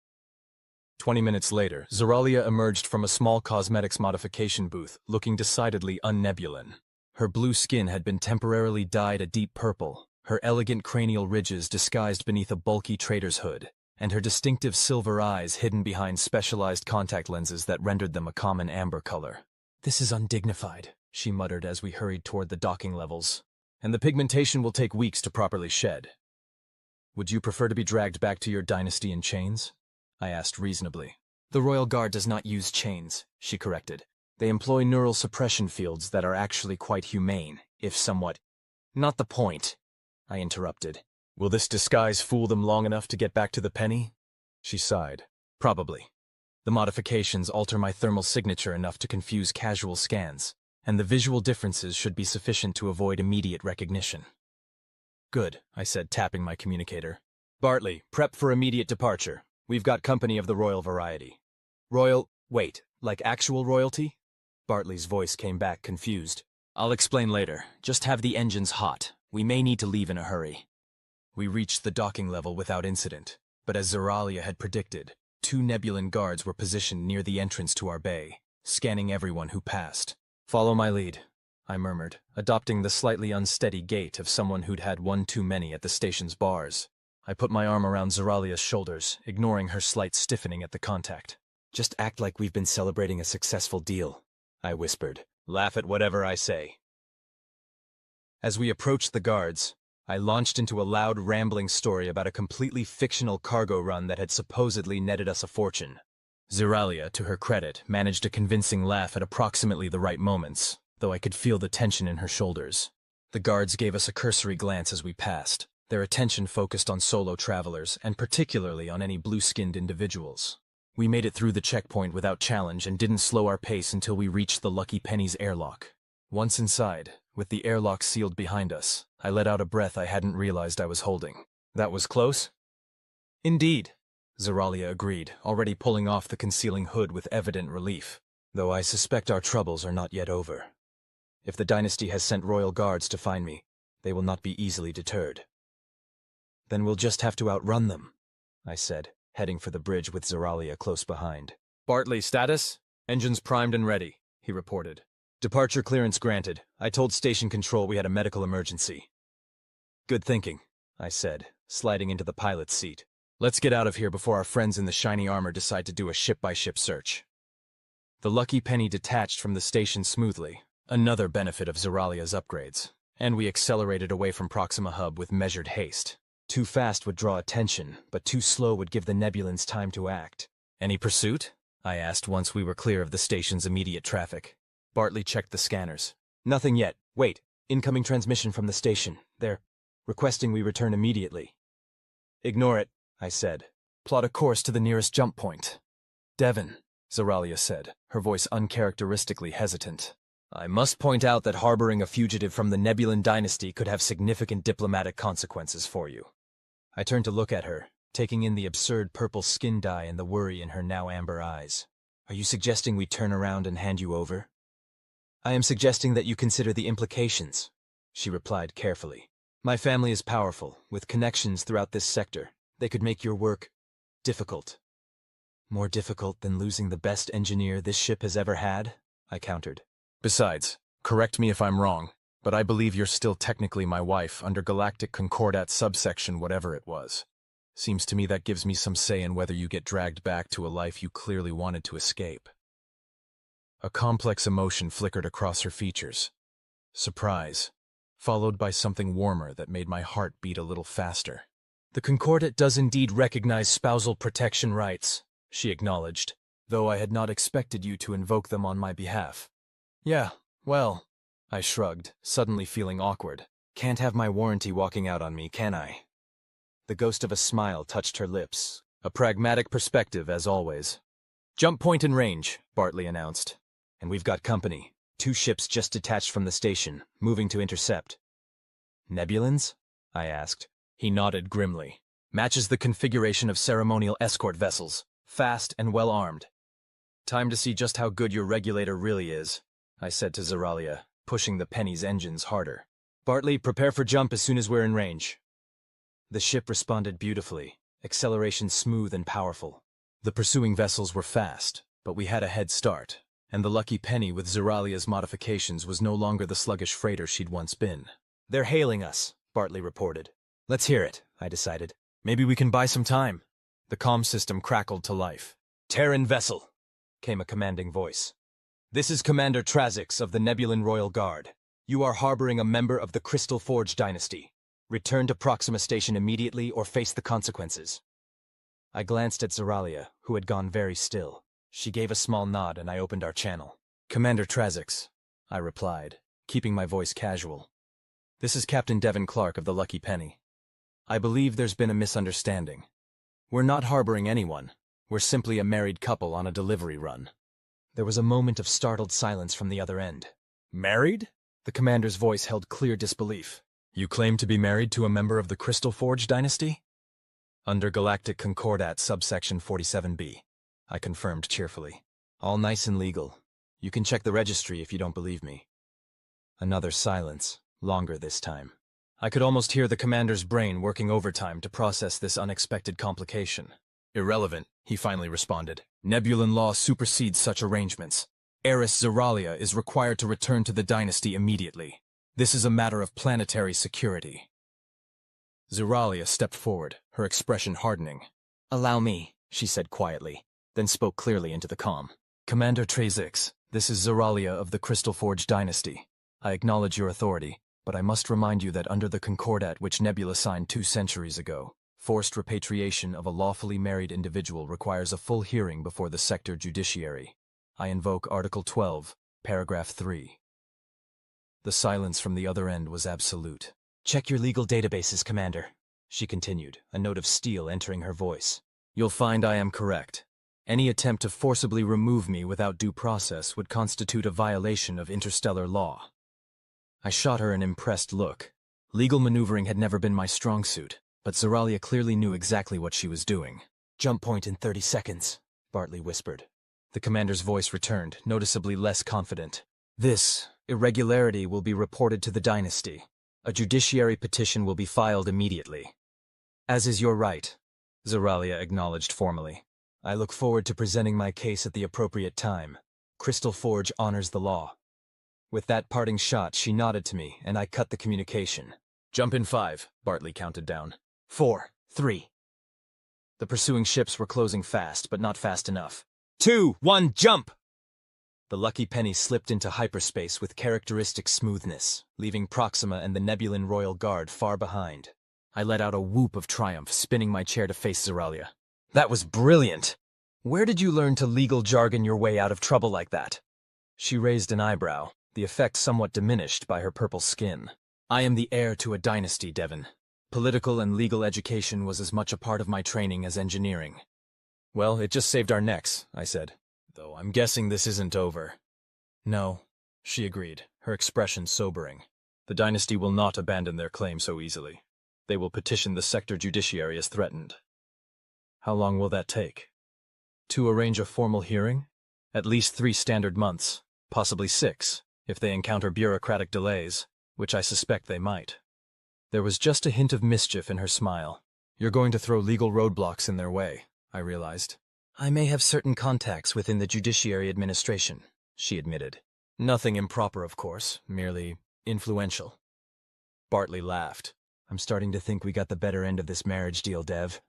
20 minutes later, Zeralia emerged from a small cosmetics modification booth, looking decidedly un-Nebulan. Her blue skin had been temporarily dyed a deep purple, her elegant cranial ridges disguised beneath a bulky trader's hood, and her distinctive silver eyes hidden behind specialized contact lenses that rendered them a common amber color. "This is undignified," she muttered as we hurried toward the docking levels. "And the pigmentation will take weeks to properly shed." "Would you prefer to be dragged back to your dynasty in chains?" I asked reasonably. "The Royal Guard does not use chains," she corrected. "They employ neural suppression fields that are actually quite humane, if somewhat—" "Not the point," I interrupted. "Will this disguise fool them long enough to get back to the penny?" She sighed. "Probably. The modifications alter my thermal signature enough to confuse casual scans, and the visual differences should be sufficient to avoid immediate recognition." "Good," I said, tapping my communicator. "Bartley, prep for immediate departure. We've got company of the royal variety." Wait, like actual royalty?" Bartley's voice came back, confused. "I'll explain later. Just have the engines hot. We may need to leave in a hurry." We reached the docking level without incident, but as Zeralia had predicted, 2 Nebulan guards were positioned near the entrance to our bay, scanning everyone who passed. "Follow my lead," I murmured, adopting the slightly unsteady gait of someone who'd had one too many at the station's bars. I put my arm around Zeralia's shoulders, ignoring her slight stiffening at the contact. "Just act like we've been celebrating a successful deal," I whispered. "Laugh at whatever I say." As we approached the guards, I launched into a loud, rambling story about a completely fictional cargo run that had supposedly netted us a fortune. Zeralia, to her credit, managed a convincing laugh at approximately the right moments, though I could feel the tension in her shoulders. The guards gave us a cursory glance as we passed, their attention focused on solo travelers, and particularly on any blue-skinned individuals. We made it through the checkpoint without challenge and didn't slow our pace until we reached the Lucky Penny's airlock. Once inside, with the airlock sealed behind us, I let out a breath I hadn't realized I was holding. That was close? Indeed, Zeralia agreed, already pulling off the concealing hood with evident relief, though I suspect our troubles are not yet over. If the dynasty has sent royal guards to find me, they will not be easily deterred. Then we'll just have to outrun them, I said, heading for the bridge with Zeralia close behind. Bartley, status? Engines primed and ready, he reported. Departure clearance granted. I told station control we had a medical emergency. Good thinking, I said, sliding into the pilot's seat. Let's get out of here before our friends in the shiny armor decide to do a ship-by-ship search. The Lucky Penny detached from the station smoothly, another benefit of Zeralia's upgrades, and we accelerated away from Proxima Hub with measured haste. Too fast would draw attention, but too slow would give the Nebulans time to act. Any pursuit? I asked once we were clear of the station's immediate traffic. Bartley checked the scanners. Nothing yet. Wait. Incoming transmission from the station. They're requesting we return immediately. Ignore it, I said. Plot a course to the nearest jump point. Devon, Zeralia said, her voice uncharacteristically hesitant. I must point out that harboring a fugitive from the Nebulan dynasty could have significant diplomatic consequences for you. I turned to look at her, taking in the absurd purple skin dye and the worry in her now amber eyes. Are you suggesting we turn around and hand you over? I am suggesting that you consider the implications, she replied carefully. My family is powerful, with connections throughout this sector. They could make your work difficult. More difficult than losing the best engineer this ship has ever had? I countered. Besides, correct me if I'm wrong, but I believe you're still technically my wife under Galactic Concord subsection whatever it was. Seems to me that gives me some say in whether you get dragged back to a life you clearly wanted to escape. A complex emotion flickered across her features. Surprise, followed by something warmer that made my heart beat a little faster. The Concordat does indeed recognize spousal protection rights, she acknowledged, though I had not expected you to invoke them on my behalf. Yeah, well, I shrugged, suddenly feeling awkward. Can't have my warranty walking out on me, can I? The ghost of a smile touched her lips. A pragmatic perspective, as always. Jump point in range, Bartley announced. And we've got company. 2 ships just detached from the station, moving to intercept. Nebulans? I asked. He nodded grimly. Matches the configuration of ceremonial escort vessels. Fast and well-armed. Time to see just how good your regulator really is, I said to Zeralia, pushing the Penny's engines harder. Bartley, prepare for jump as soon as we're in range. The ship responded beautifully, acceleration smooth and powerful. The pursuing vessels were fast, but we had a head start, and the Lucky Penny with Zeralia's modifications was no longer the sluggish freighter she'd once been. They're hailing us, Bartley reported. Let's hear it, I decided. Maybe we can buy some time. The comm system crackled to life. Terran vessel, came a commanding voice. This is Commander Trazix of the Nebulan Royal Guard. You are harboring a member of the Crystal Forge dynasty. Return to Proxima Station immediately or face the consequences. I glanced at Zeralia, who had gone very still. She gave a small nod and I opened our channel. Commander Trazix, I replied, keeping my voice casual. This is Captain Devon Clark of the Lucky Penny. I believe there's been a misunderstanding. We're not harboring anyone. We're simply a married couple on a delivery run. There was a moment of startled silence from the other end. Married? The commander's voice held clear disbelief. You claim to be married to a member of the Crystal Forge dynasty? Under Galactic Concord subsection 47B, I confirmed cheerfully. All nice and legal. You can check the registry if you don't believe me. Another silence, longer this time. I could almost hear the commander's brain working overtime to process this unexpected complication. Irrelevant, he finally responded. Nebulan law supersedes such arrangements. Heiress Zeralia is required to return to the dynasty immediately. This is a matter of planetary security. Zeralia stepped forward, her expression hardening. Allow me, she said quietly, then spoke clearly into the comm. Commander Trazix, this is Zeralia of the Crystal Forge dynasty. I acknowledge your authority, but I must remind you that under the Concordat which Nebula signed 2 centuries ago, Forced repatriation of a lawfully married individual requires a full hearing before the sector judiciary. I invoke Article 12, Paragraph 3. The silence from the other end was absolute. "Check your legal databases, Commander," she continued, a note of steel entering her voice. "You'll find I am correct. Any attempt to forcibly remove me without due process would constitute a violation of interstellar law." I shot her an impressed look. Legal maneuvering had never been my strong suit, but Zoralia clearly knew exactly what she was doing. "Jump point in 30 seconds, Bartley whispered. The commander's voice returned, noticeably less confident. "This irregularity will be reported to the dynasty. A judiciary petition will be filed immediately." "As is your right," Zoralia acknowledged formally. "I look forward to presenting my case at the appropriate time. Crystal Forge honors the law." With that parting shot, she nodded to me, and I cut the communication. "Jump in 5, Bartley counted down. 4, 3. The pursuing ships were closing fast, but not fast enough. 2, 1, jump! The Lucky Penny slipped into hyperspace with characteristic smoothness, leaving Proxima and the Nebulan Royal Guard far behind. I let out a whoop of triumph, spinning my chair to face Zoralia. "That was brilliant! Where did you learn to legal jargon your way out of trouble like that?" She raised an eyebrow, the effect somewhat diminished by her purple skin. "I am the heir to a dynasty, Devon. Political and legal education was as much a part of my training as engineering." "Well, it just saved our necks," I said. "Though I'm guessing this isn't over." "No," she agreed, her expression sobering. "The dynasty will not abandon their claim so easily. They will petition the sector judiciary as threatened." "How long will that take?" "To arrange a formal hearing? At least 3 standard months, possibly 6, if they encounter bureaucratic delays, which I suspect they might." There was just a hint of mischief in her smile. "You're going to throw legal roadblocks in their way," I realized. "I may have certain contacts within the Judiciary Administration," she admitted. "Nothing improper, of course, merely influential." Bartley laughed. "I'm starting to think we got the better end of this marriage deal, Dev."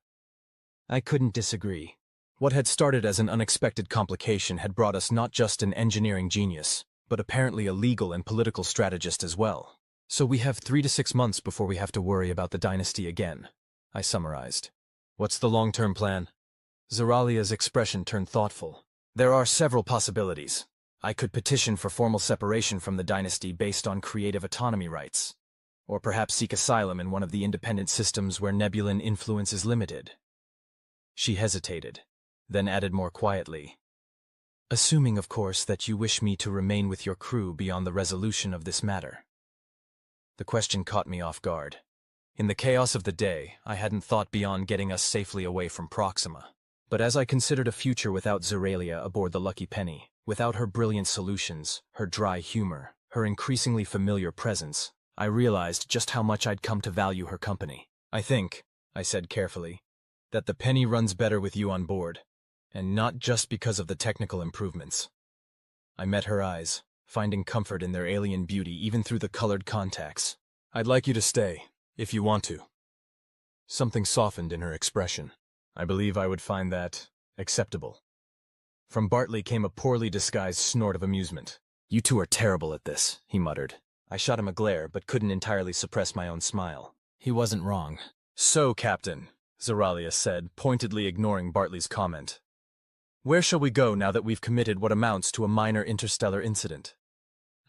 I couldn't disagree. What had started as an unexpected complication had brought us not just an engineering genius, but apparently a legal and political strategist as well. "So we have 3 to 6 months before we have to worry about the dynasty again," I summarized. "What's the long-term plan?" Zoralia's expression turned thoughtful. "There are several possibilities. I could petition for formal separation from the dynasty based on creative autonomy rights, or perhaps seek asylum in one of the independent systems where Nebulan influence is limited." She hesitated, then added more quietly, "Assuming, of course, that you wish me to remain with your crew beyond the resolution of this matter." The question caught me off guard. In the chaos of the day, I hadn't thought beyond getting us safely away from Proxima. But as I considered a future without Zoralia aboard the Lucky Penny, without her brilliant solutions, her dry humor, her increasingly familiar presence, I realized just how much I'd come to value her company. "I think," I said carefully, "that the Penny runs better with you on board, and not just because of the technical improvements." I met her eyes, finding comfort in their alien beauty even through the colored contacts. "I'd like you to stay, if you want to." Something softened in her expression. I believe I would find that acceptable. From Bartley came a poorly disguised snort of amusement. "You two are terrible at this," he muttered. I shot him a glare, but couldn't entirely suppress my own smile. He wasn't wrong. "So, Captain," Zoralia said, pointedly ignoring Bartley's comment, "where shall we go now that we've committed what amounts to a minor interstellar incident?"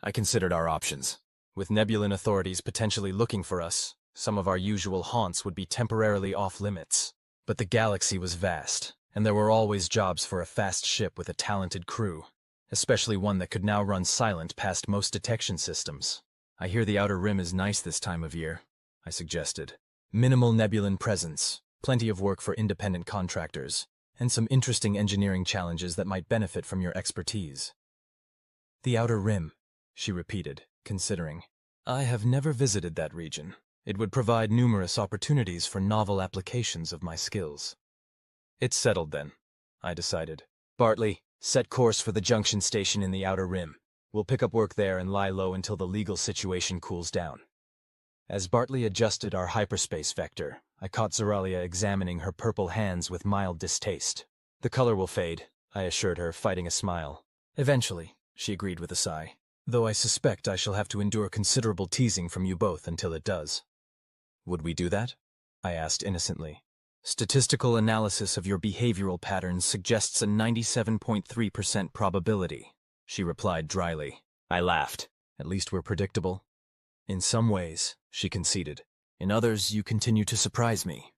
I considered our options. With Nebulan authorities potentially looking for us, some of our usual haunts would be temporarily off-limits. But the galaxy was vast, and there were always jobs for a fast ship with a talented crew, especially one that could now run silent past most detection systems. "I hear the Outer Rim is nice this time of year," I suggested. "Minimal Nebulan presence, plenty of work for independent contractors, and some interesting engineering challenges that might benefit from your expertise." "The Outer Rim," she repeated, considering. "I have never visited that region. It would provide numerous opportunities for novel applications of my skills." "It's settled then," I decided. "Bartley, set course for the junction station in the Outer Rim. We'll pick up work there and lie low until the legal situation cools down." As Bartley adjusted our hyperspace vector, I caught Zoralia examining her purple hands with mild distaste. "The color will fade," I assured her, fighting a smile. "Eventually," she agreed with a sigh, "though I suspect I shall have to endure considerable teasing from you both until it does." "Would we do that?" I asked innocently. Statistical analysis of your behavioral patterns suggests a 97.3% probability, she replied dryly. I laughed. At least we're predictable. In some ways, she conceded. In others, you continue to surprise me.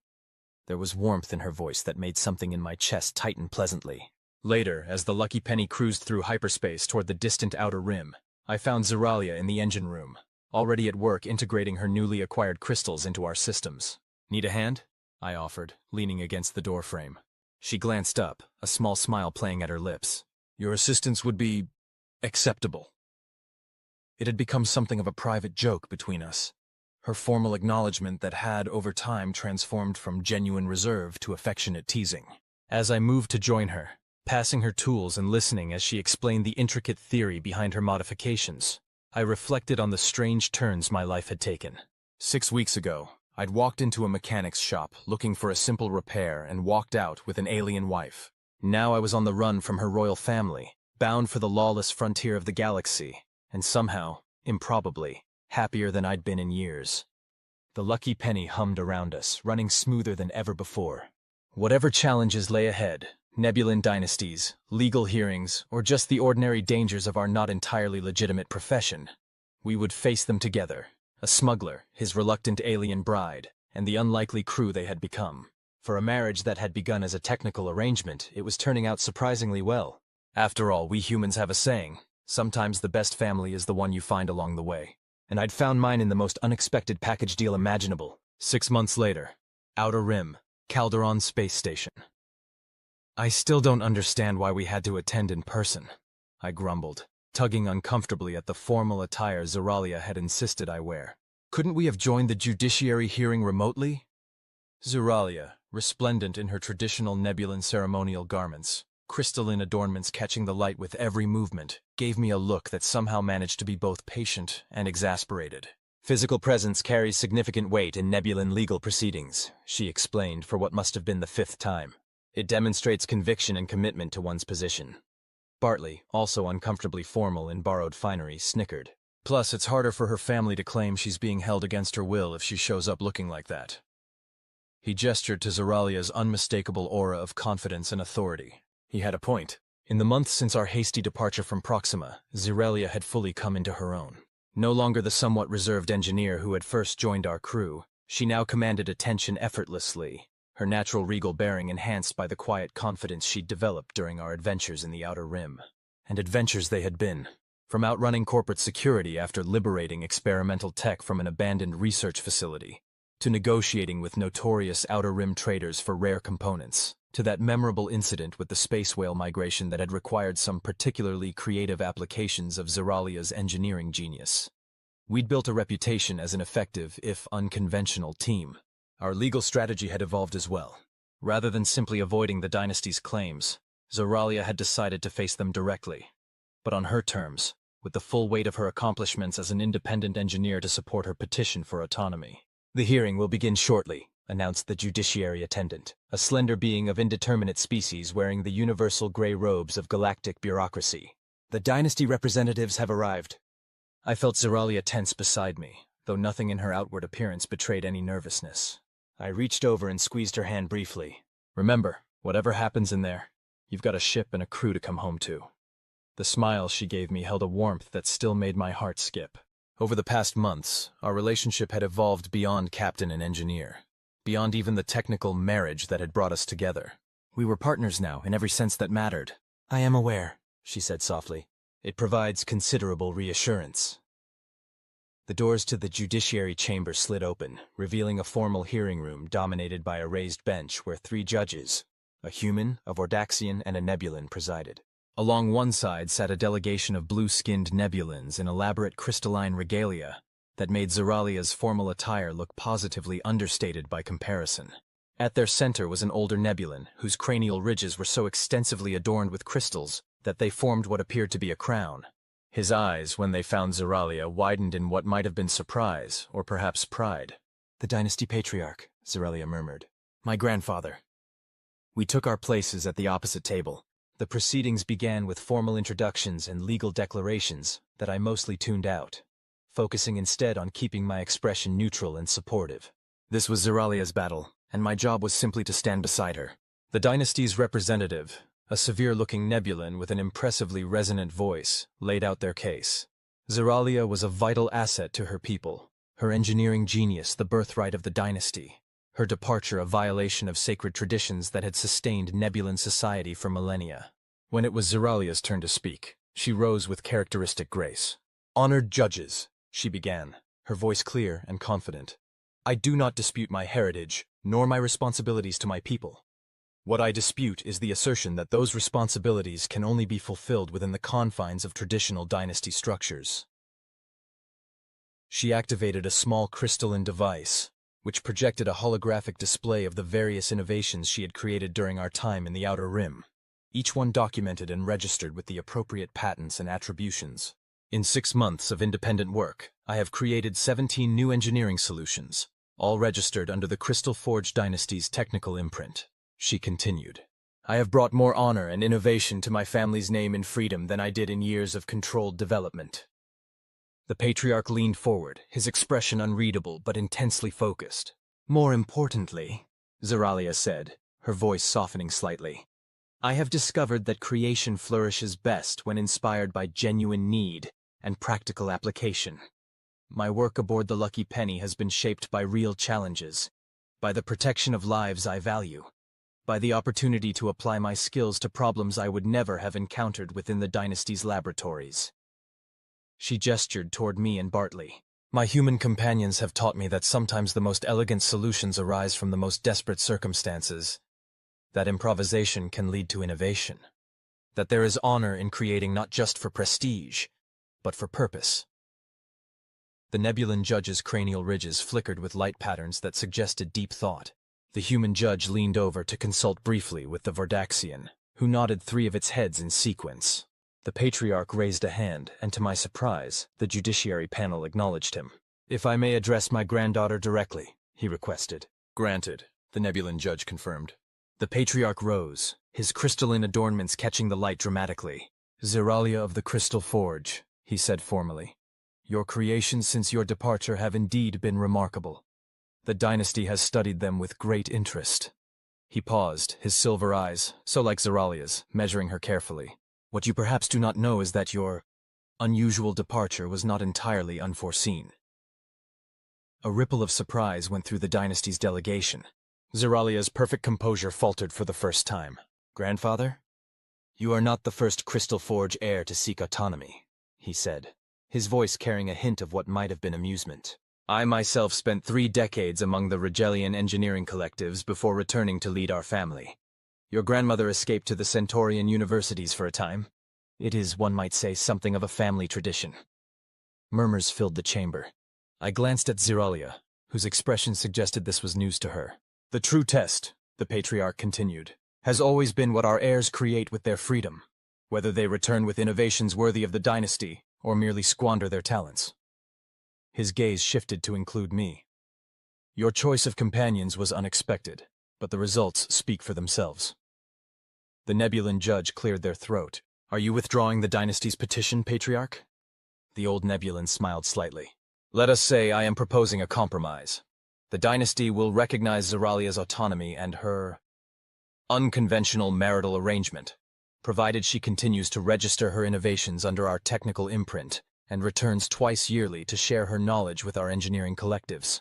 There was warmth in her voice that made something in my chest tighten pleasantly. Later, as the Lucky Penny cruised through hyperspace toward the distant outer rim, I found Zeralia in the engine room, already at work integrating her newly acquired crystals into our systems. Need a hand? I offered, leaning against the doorframe. She glanced up, a small smile playing at her lips. Your assistance would be acceptable. It had become something of a private joke between us. Her formal acknowledgement that had, over time, transformed from genuine reserve to affectionate teasing. As I moved to join her, passing her tools and listening as she explained the intricate theory behind her modifications, I reflected on the strange turns my life had taken. 6 weeks ago, I'd walked into a mechanic's shop looking for a simple repair and walked out with an alien wife. Now I was on the run from her royal family, bound for the lawless frontier of the galaxy, and somehow, improbably, happier than I'd been in years. The Lucky Penny hummed around us, running smoother than ever before. Whatever challenges lay ahead, Nebulan dynasties, legal hearings, or just the ordinary dangers of our not entirely legitimate profession, we would face them together. A smuggler, his reluctant alien bride, and the unlikely crew they had become. For a marriage that had begun as a technical arrangement, it was turning out surprisingly well. After all, we humans have a saying, sometimes the best family is the one you find along the way. And I'd found mine in the most unexpected package deal imaginable. 6 months later, Outer Rim, Calderon Space Station. I still don't understand why we had to attend in person, I grumbled, tugging uncomfortably at the formal attire Zeralia had insisted I wear. Couldn't we have joined the judiciary hearing remotely? Zeralia, resplendent in her traditional Nebulan ceremonial garments, crystalline adornments catching the light with every movement, gave me a look that somehow managed to be both patient and exasperated. Physical presence carries significant weight in Nebulan legal proceedings, she explained for what must have been the 5th time. It demonstrates conviction and commitment to one's position. Bartley, also uncomfortably formal in borrowed finery, snickered. Plus, it's harder for her family to claim she's being held against her will if she shows up looking like that. He gestured to Zeralia's unmistakable aura of confidence and authority. He had a point. In the months since our hasty departure from Proxima, Zeralia had fully come into her own. No longer the somewhat reserved engineer who had first joined our crew, she now commanded attention effortlessly, her natural regal bearing enhanced by the quiet confidence she'd developed during our adventures in the Outer Rim. And adventures they had been. From outrunning corporate security after liberating experimental tech from an abandoned research facility, to negotiating with notorious Outer Rim traders for rare components, to that memorable incident with the space whale migration that had required some particularly creative applications of Zeralia's engineering genius. We'd built a reputation as an effective, if unconventional, team. Our legal strategy had evolved as well. Rather than simply avoiding the dynasty's claims, Zeralia had decided to face them directly, but on her terms, with the full weight of her accomplishments as an independent engineer to support her petition for autonomy. The hearing will begin shortly, announced the judiciary attendant, a slender being of indeterminate species wearing the universal gray robes of galactic bureaucracy. The dynasty representatives have arrived. I felt Zeralia tense beside me, though nothing in her outward appearance betrayed any nervousness. I reached over and squeezed her hand briefly. Remember, whatever happens in there, you've got a ship and a crew to come home to. The smile she gave me held a warmth that still made my heart skip. Over the past months, our relationship had evolved beyond captain and engineer, beyond even the technical marriage that had brought us together. We were partners now in every sense that mattered. I am aware, she said softly. It provides considerable reassurance. The doors to the judiciary chamber slid open, revealing a formal hearing room dominated by a raised bench where 3 judges, a human, a Vordaxian, and a Nebulan, presided. Along one side sat a delegation of blue-skinned Nebulans in elaborate crystalline regalia that made Zeralia's formal attire look positively understated by comparison. At their center was an older Nebulan, whose cranial ridges were so extensively adorned with crystals that they formed what appeared to be a crown. His eyes, when they found Zeralia, widened in what might have been surprise, or perhaps pride. "The dynasty patriarch," Zeralia murmured. "My grandfather." We took our places at the opposite table. The proceedings began with formal introductions and legal declarations that I mostly tuned out, focusing instead on keeping my expression neutral and supportive. This was Zeralia's battle, and my job was simply to stand beside her. The dynasty's representative, a severe-looking Nebulan with an impressively resonant voice, laid out their case. Zeralia was a vital asset to her people, her engineering genius the birthright of the dynasty, her departure a violation of sacred traditions that had sustained Nebulan society for millennia. When it was Zeralia's turn to speak, she rose with characteristic grace. "Honored judges," she began, her voice clear and confident. "I do not dispute my heritage, nor my responsibilities to my people. What I dispute is the assertion that those responsibilities can only be fulfilled within the confines of traditional dynasty structures." She activated a small crystalline device, which projected a holographic display of the various innovations she had created during our time in the Outer Rim, each one documented and registered with the appropriate patents and attributions. "In 6 months of independent work, I have created 17 new engineering solutions, all registered under the Crystal Forge Dynasty's technical imprint," she continued. "I have brought more honor and innovation to my family's name in freedom than I did in years of controlled development." The patriarch leaned forward, his expression unreadable but intensely focused. "More importantly," Zeralia said, her voice softening slightly, "I have discovered that creation flourishes best when inspired by genuine need and practical application. My work aboard the Lucky Penny has been shaped by real challenges, by the protection of lives I value, by the opportunity to apply my skills to problems I would never have encountered within the dynasty's laboratories." She gestured toward me and Bartley. "My human companions have taught me that sometimes the most elegant solutions arise from the most desperate circumstances, that improvisation can lead to innovation, that there is honor in creating not just for prestige, but for purpose." The Nebulan judge's cranial ridges flickered with light patterns that suggested deep thought. The human judge leaned over to consult briefly with the Vordaxian, who nodded 3 of its heads in sequence. The patriarch raised a hand, and to my surprise, the judiciary panel acknowledged him. "If I may address my granddaughter directly," he requested. "Granted," the Nebulan judge confirmed. The patriarch rose, his crystalline adornments catching the light dramatically. "Zeralia of the Crystal Forge," he said formally. "Your creations since your departure have indeed been remarkable. The dynasty has studied them with great interest." He paused, his silver eyes, so like Zeralia's, measuring her carefully. "What you perhaps do not know is that your unusual departure was not entirely unforeseen." A ripple of surprise went through the dynasty's delegation. Zeralia's perfect composure faltered for the first time. "Grandfather, you are not the first Crystal Forge heir to seek autonomy," he said, his voice carrying a hint of what might have been amusement. "I myself spent 3 decades among the Rigelian engineering collectives before returning to lead our family. Your grandmother escaped to the Centaurian universities for a time. It is, one might say, something of a family tradition." Murmurs filled the chamber. I glanced at Zeralia, whose expression suggested this was news to her. "The true test," the patriarch continued, "has always been what our heirs create with their freedom, whether they return with innovations worthy of the dynasty or merely squander their talents." His gaze shifted to include me. "Your choice of companions was unexpected, but the results speak for themselves." The Nebulan judge cleared their throat. "Are you withdrawing the dynasty's petition, Patriarch?" The old Nebulan smiled slightly. "Let us say I am proposing a compromise. The dynasty will recognize Zeralia's autonomy and her unconventional marital arrangement, provided she continues to register her innovations under our technical imprint and returns twice yearly to share her knowledge with our engineering collectives."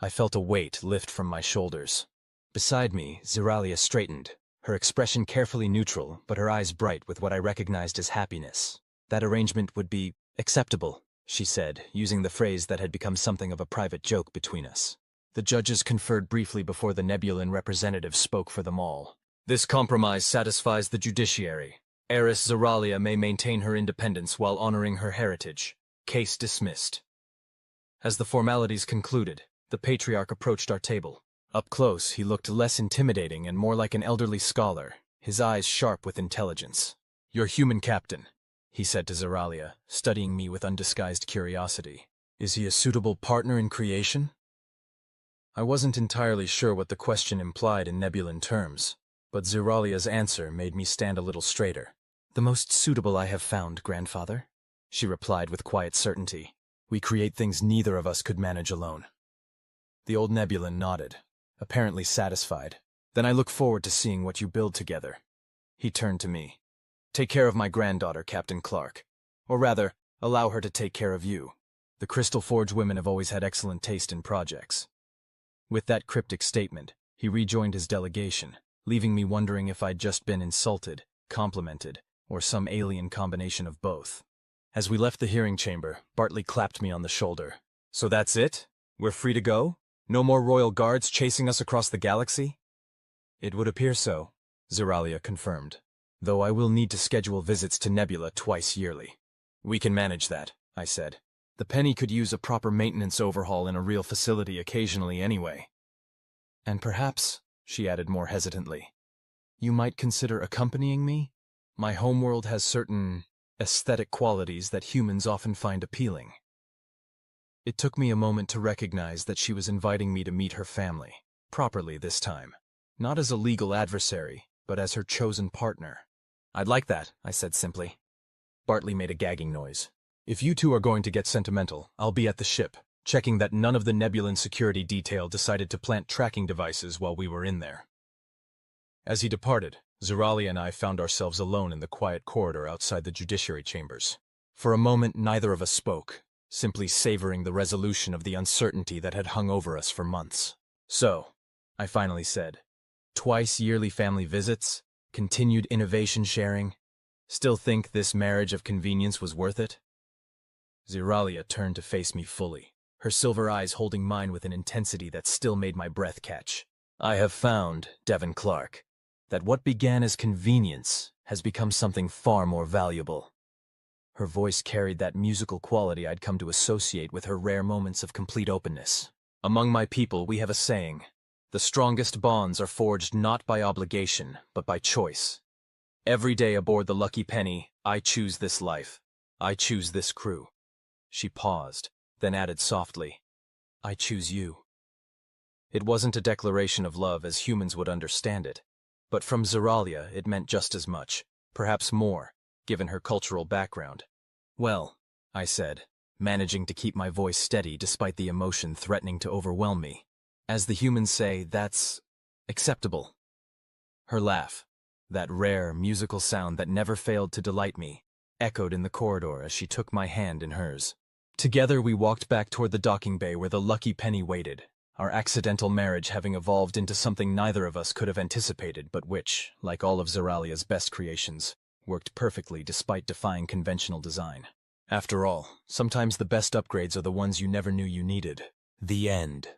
I felt a weight lift from my shoulders. Beside me, Zeralia straightened, her expression carefully neutral, but her eyes bright with what I recognized as happiness. "That arrangement would be acceptable," she said, using the phrase that had become something of a private joke between us. The judges conferred briefly before the Nebulan representative spoke for them all. "This compromise satisfies the judiciary. Heiress Zeralia may maintain her independence while honoring her heritage. Case dismissed." As the formalities concluded, the patriarch approached our table. Up close, he looked less intimidating and more like an elderly scholar, his eyes sharp with intelligence. "Your human captain," he said to Zeralia, studying me with undisguised curiosity. "Is he a suitable partner in creation?" I wasn't entirely sure what the question implied in Nebulan terms, but Zeralia's answer made me stand a little straighter. "The most suitable I have found, grandfather," she replied with quiet certainty. "We create things neither of us could manage alone." The old Nebulan nodded. apparently satisfied. Then I look forward to seeing what you build together. He turned to me. Take care of my granddaughter, Captain Clark. Or rather, allow her to take care of you. The Crystal Forge women have always had excellent taste in projects. With that cryptic statement, he rejoined his delegation, leaving me wondering if I'd just been insulted, complimented, or some alien combination of both. As we left the hearing chamber, Bartley clapped me on the shoulder. So that's it? We're free to go? No more royal guards chasing us across the galaxy? It would appear so, Zeralia confirmed, though I will need to schedule visits to Nebula twice yearly. We can manage that, I said. The Penny could use a proper maintenance overhaul in a real facility occasionally anyway. And perhaps, she added more hesitantly, you might consider accompanying me? My homeworld has certain aesthetic qualities that humans often find appealing. It took me a moment to recognize that she was inviting me to meet her family, properly this time. Not as a legal adversary, but as her chosen partner. I'd like that, I said simply. Bartley made a gagging noise. If you two are going to get sentimental, I'll be at the ship, checking that none of the Nebulan security detail decided to plant tracking devices while we were in there. As he departed, Zeralia and I found ourselves alone in the quiet corridor outside the judiciary chambers. For a moment, neither of us spoke, simply savoring the resolution of the uncertainty that had hung over us for months. So, I finally said, twice yearly family visits, continued innovation sharing. Still think this marriage of convenience was worth it? Zeralia turned to face me fully, her silver eyes holding mine with an intensity that still made my breath catch. I have found, Devon Clark, that what began as convenience has become something far more valuable. Her voice carried that musical quality I'd come to associate with her rare moments of complete openness. Among my people, we have a saying, the strongest bonds are forged not by obligation, but by choice. Every day aboard the Lucky Penny, I choose this life. I choose this crew. She paused, then added softly, I choose you. It wasn't a declaration of love as humans would understand it, but from Zeralia it meant just as much, perhaps more, given her cultural background. Well, I said, managing to keep my voice steady despite the emotion threatening to overwhelm me. As the humans say, that's acceptable. Her laugh, that rare, musical sound that never failed to delight me, echoed in the corridor as she took my hand in hers. Together we walked back toward the docking bay where the Lucky Penny waited, our accidental marriage having evolved into something neither of us could have anticipated but which, like all of Zeralia's best creations, worked perfectly despite defying conventional design. After all, sometimes the best upgrades are the ones you never knew you needed. The end.